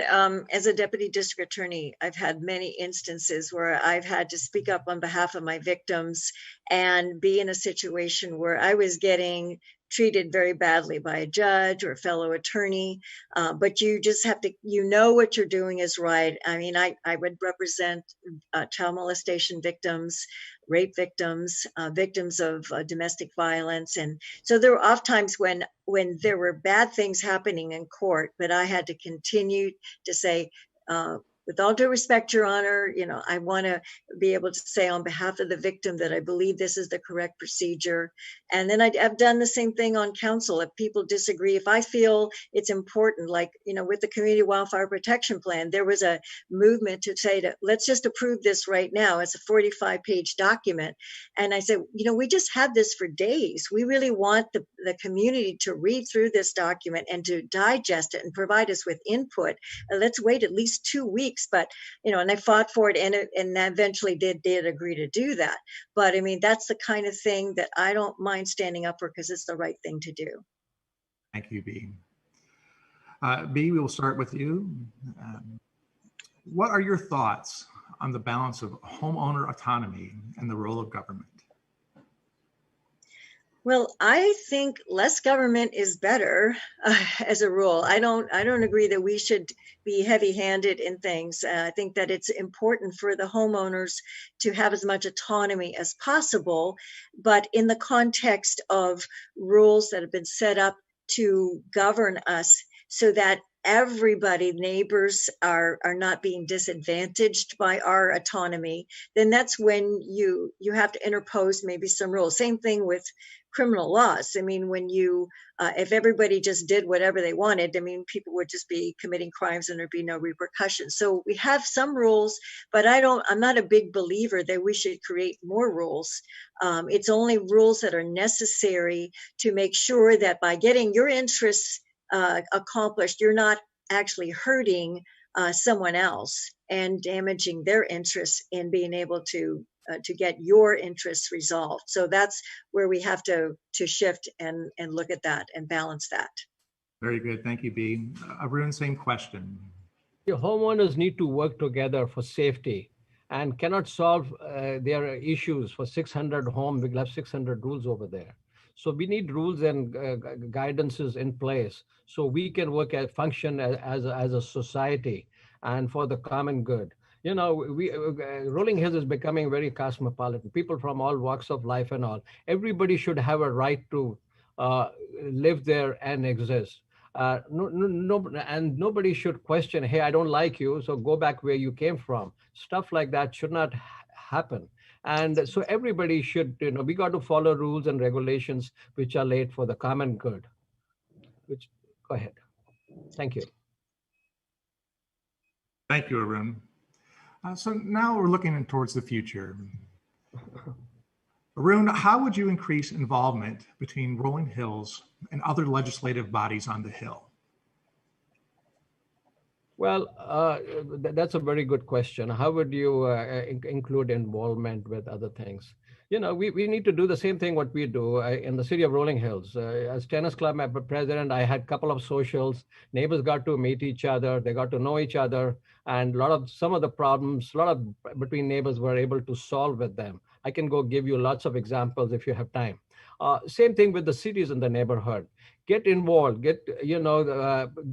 as a deputy district attorney, I've had many instances where I've had to speak up on behalf of my victims and be in a situation where I was getting treated very badly by a judge or a fellow attorney. But you just have to, what you're doing is right. I mean, I would represent child molestation victims, rape victims, victims of domestic violence. And so there were oft times when there were bad things happening in court, but I had to continue to say, with all due respect, Your Honor, I want to be able to say on behalf of the victim that I believe this is the correct procedure. And then I've done the same thing on council. If people disagree, if I feel it's important, like, with the Community Wildfire Protection Plan, there was a movement to say let's just approve this right now. It's a 45-page document. And I said, we just had this for days. We really want the community to read through this document and to digest it and provide us with input. Let's wait at least 2 weeks weeks, but, and I fought for it and eventually did agree to do that. But I mean, that's the kind of thing that I don't mind standing up for because it's the right thing to do. Thank you, B. B, we will start with you. What are your thoughts on the balance of homeowner autonomy and the role of government? Well, I think less government is better as a rule. I don't agree that we should be heavy-handed in things. I think that it's important for the homeowners to have as much autonomy as possible, but in the context of rules that have been set up to govern us so that everybody, neighbors are not being disadvantaged by our autonomy, then that's when you have to interpose maybe some rules. Same thing with criminal laws. I mean, when if everybody just did whatever they wanted, I mean, people would just be committing crimes and there'd be no repercussions. So we have some rules, but I'm not a big believer that we should create more rules. It's only rules that are necessary to make sure that by getting your interests accomplished, you're not actually hurting someone else and damaging their interests in being able to get your interests resolved. So that's where we have to shift and look at that and balance that. Very good. Thank you, B. Arun, same question. Your homeowners need to work together for safety and cannot solve their issues for 600 homes. We'll have 600 rules over there. So we need rules and guidances in place so we can work and function as a society and for the common good. Rolling Hills is becoming very cosmopolitan. People from all walks of life and all. Everybody should have a right to live there and exist. And nobody should question, hey, I don't like you, so go back where you came from. Stuff like that should not happen. And so everybody should, we got to follow rules and regulations which are laid for the common good. Go ahead. Thank you. Thank you, Arun. So now we're looking towards the future. Arun, how would you increase involvement between Rolling Hills and other legislative bodies on the Hill? Well, that's a very good question. How would you include involvement with other things? We need to do the same thing what we do in the city of Rolling Hills. As tennis club president, I had a couple of socials. Neighbors got to meet each other. They got to know each other. And some of the problems, between neighbors were able to solve with them. I can go give you lots of examples if you have time. Same thing with the cities in the neighborhood. Get involved,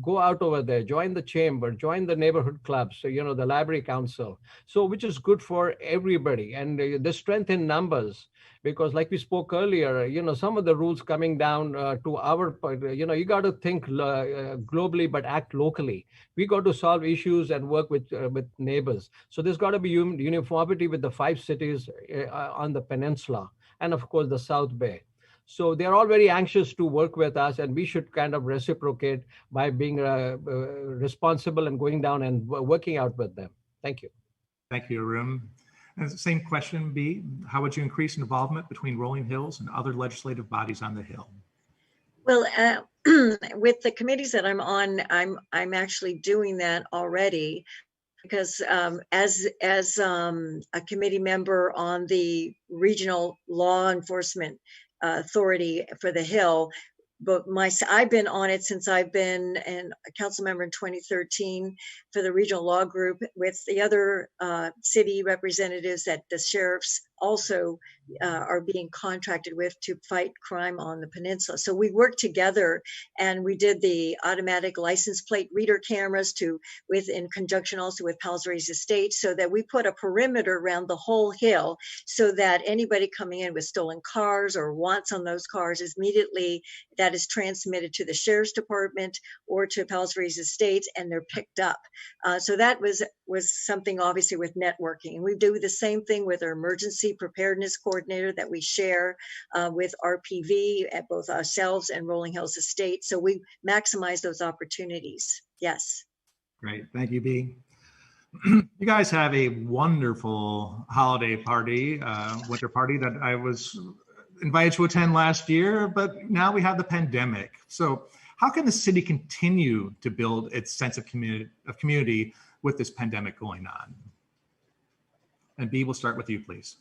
go out over there, join the chamber, join the neighborhood clubs, so, the library council. So which is good for everybody. And the strength in numbers, because like we spoke earlier, some of the rules coming down to our, you got to think globally, but act locally. We got to solve issues and work with neighbors. So there's got to be uniformity with the 5 cities on the peninsula and of course the South Bay. So they're all very anxious to work with us, and we should kind of reciprocate by being responsible and going down and working out with them. Thank you. Thank you, Arun. And same question, B. How would you increase involvement between Rolling Hills and other legislative bodies on the Hill? Well, with the committees that I'm on, I'm actually doing that already. Because as a committee member on the Regional Law Enforcement Authority for the Hill, but I've been on it since I've been a council member in 2013 for the regional law group with the other city representatives that the sheriffs also are being contracted with to fight crime on the peninsula. So we worked together and we did the automatic license plate reader cameras in conjunction also with Palos Verdes Estates, so that we put a perimeter around the whole hill so that anybody coming in with stolen cars or wants on those cars is immediately that is transmitted to the sheriff's department or to Palos Verdes Estates and they're picked up. So that was something obviously with networking. And we do the same thing with our emergency preparedness coordinator that we share with RPV at both ourselves and Rolling Hills Estates. So we maximize those opportunities. Yes. Great. Thank you, B. You guys have a wonderful holiday party, winter party that I was invited to attend last year, but now we have the pandemic. So how can the city continue to build its sense of community with this pandemic going on? And B, we'll start with you, please.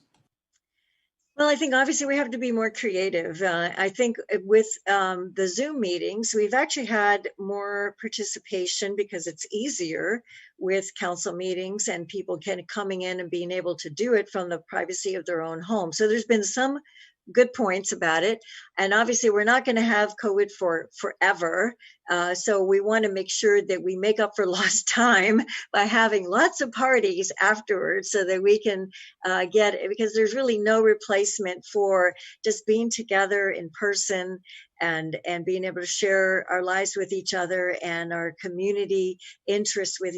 Well, I think obviously we have to be more creative. I think with the Zoom meetings, we've actually had more participation because it's easier with council meetings and people coming in and being able to do it from the privacy of their own home. So there's been some good points about it. And obviously we're not going to have COVID for forever. So we want to make sure that we make up for lost time by having lots of parties afterwards so that we can get it, because there's really no replacement for just being together in person and being able to share our lives with each other and our community interests with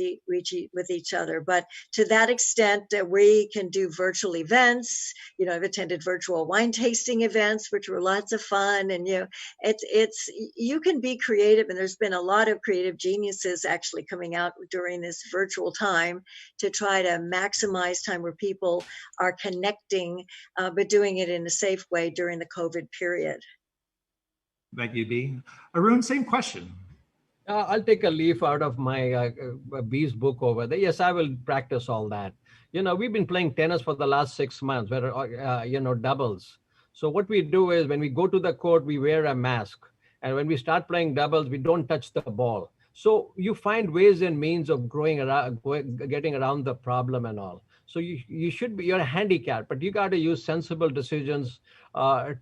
each other. But to that extent, we can do virtual events. You know, I've attended virtual wine tasting events, which were lots of fun. And you know, you can be creative, and there's been a lot of creative geniuses actually coming out during this virtual time to try to maximize time where people are connecting, but doing it in a safe way during the COVID period. Thank you, B. Arun, same question. I'll take a leaf out of my B's book over there. Yes, I will practice all that. You know, we've been playing tennis for the last 6 months, where, you know, doubles. So what we do is when we go to the court, we wear a mask. And when we start playing doubles, we don't touch the ball. So you find ways and means of getting around the problem and all. So you're handicapped, but you got to use sensible decisions.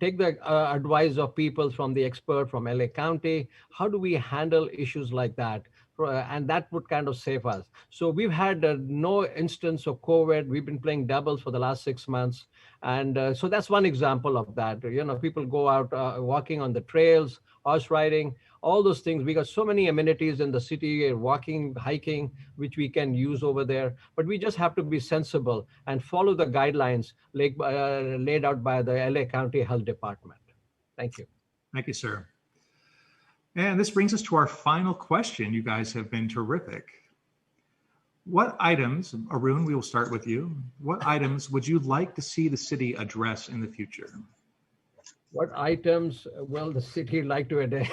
Take the advice of people from the expert from LA County. How do we handle issues like that? And that would kind of save us. So we've had no instance of COVID. We've been playing doubles for the last 6 months. And so that's one example of that. You know, people go out walking on the trails, horse riding, all those things. We got so many amenities in the city, walking, hiking, which we can use over there. But we just have to be sensible and follow the guidelines laid out by the LA County Health Department. Thank you. Thank you, sir. And this brings us to our final question. You guys have been terrific. What items, Arun, we will start with you. What items would you like to see the city address in the future? What items will the city like to address?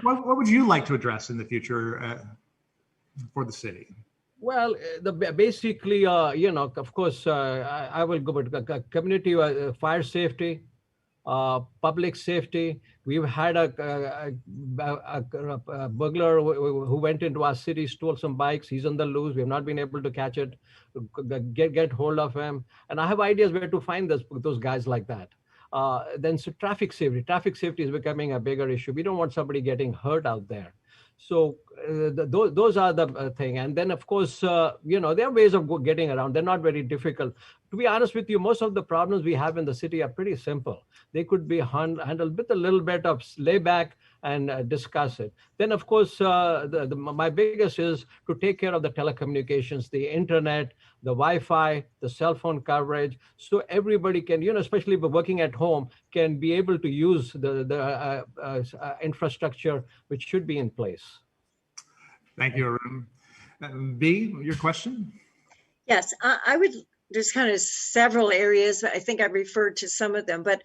What would you like to address in the future for the city? Well, basically, you know, of course, I will go with community fire safety, public safety. We've had a burglar who went into our city, stole some bikes. He's on the loose. We've not been able to catch it, get hold of him. And I have ideas where to find those guys like that. Then so traffic safety. Traffic safety is becoming a bigger issue. We don't want somebody getting hurt out there. So those are the thing. And then, of course, you know, there are ways of getting around. They're not very difficult. To be honest with you, most of the problems we have in the city are pretty simple. They could be handled with a little bit of layback and discuss it. Then, of course, my biggest is to take care of the telecommunications, the internet, the Wi-Fi, the cell phone coverage, so everybody can, you know, especially if we're working at home, can be able to use the infrastructure which should be in place. Thank you, Arun. B, your question? Yes, I would. There's kind of several areas. I think I referred to some of them, but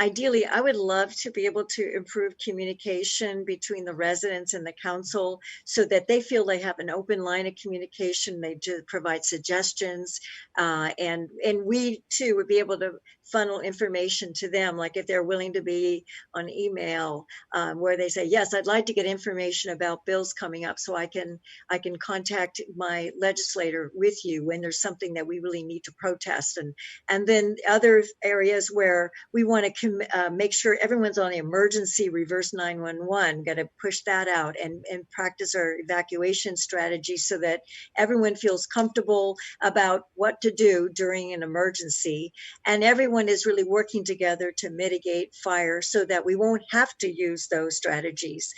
ideally, I would love to be able to improve communication between the residents and the council so that they feel they have an open line of communication. They do provide suggestions, and we too would be able to funnel information to them, like if they're willing to be on email, where they say, yes, I'd like to get information about bills coming up so I can contact my legislator with you when there's something that we really need to protest. And then other areas where we want to make sure everyone's on emergency reverse 911, got to push that out and practice our evacuation strategy so that everyone feels comfortable about what to do during an emergency. And everyone is really working together to mitigate fire so that we won't have to use those strategies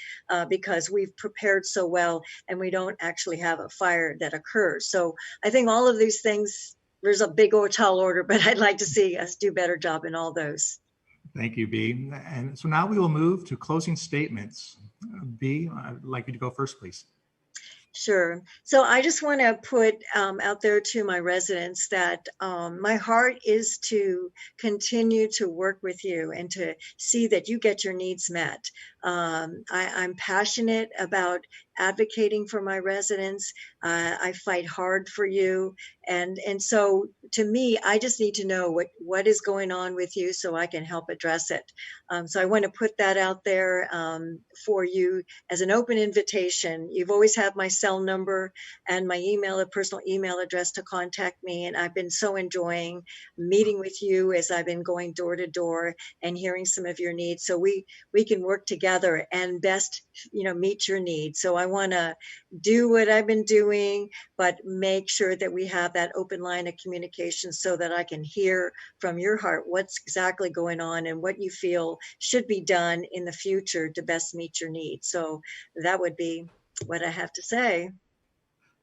because we've prepared so well and we don't actually have a fire that occurs. So I think all of these things, there's a big or tall order, but I'd like to see us do a better job in all those. Thank you, B. And so now we will move to closing statements. B, I'd like you to go first, please. Sure. So I just want to put out there to my residents that my heart is to continue to work with you and to see that you get your needs met. I'm passionate about advocating for my residents. I fight hard for you. And so to me, I just need to know what is going on with you so I can help address it. So I want to put that out there for you as an open invitation. You've always had my cell number and my email, a personal email address to contact me. And I've been so enjoying meeting with you as I've been going door to door and hearing some of your needs. So we can work together and best, meet your needs. So I want to do what I've been doing, but make sure that we have that open line of communication so that I can hear from your heart what's exactly going on and what you feel should be done in the future to best meet your needs. So that would be what I have to say.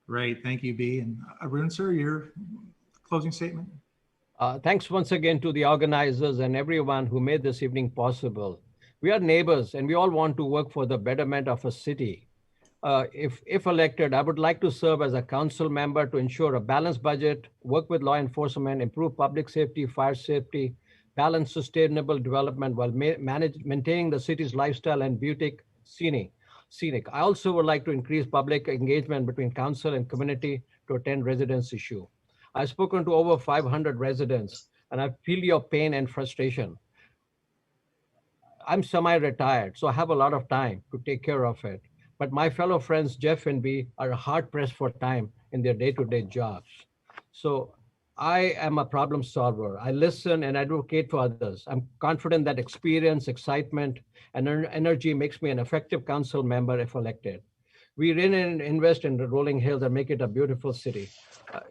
Great, thank you, Bea. And Arun, sir, your closing statement? Thanks once again to the organizers and everyone who made this evening possible. We are neighbors and we all want to work for the betterment of a city. If elected, I would like to serve as a council member to ensure a balanced budget, work with law enforcement, improve public safety, fire safety, balance sustainable development while maintaining the city's lifestyle and beauty scenic. I also would like to increase public engagement between council and community to attend residents' issue. I've spoken to over 500 residents and I feel your pain and frustration. I'm semi-retired, so I have a lot of time to take care of it. But my fellow friends, Jeff and Bea, are hard pressed for time in their day-to-day jobs. So I am a problem solver. I listen and advocate for others. I'm confident that experience, excitement, and energy makes me an effective council member if elected. We really invest in the rolling hills and make it a beautiful city.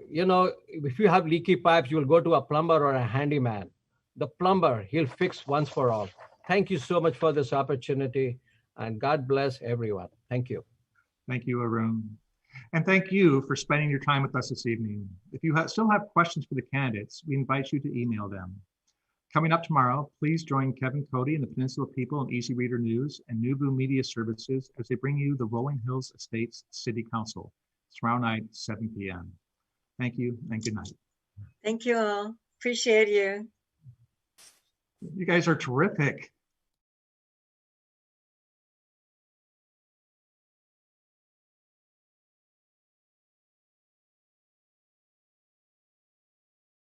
If you have leaky pipes, you'll go to a plumber or a handyman. The plumber, he'll fix once for all. Thank you so much for this opportunity and God bless everyone. Thank you. Thank you, Arun. And thank you for spending your time with us this evening. If you still have questions for the candidates, we invite you to email them. Coming up tomorrow, please join Kevin Cody and the Peninsula People and Easy Reader News and Nuvu Media Services as they bring you the Rolling Hills Estates City Council. It's tomorrow night, 7 p.m. Thank you and good night. Thank you all. Appreciate you. You guys are terrific.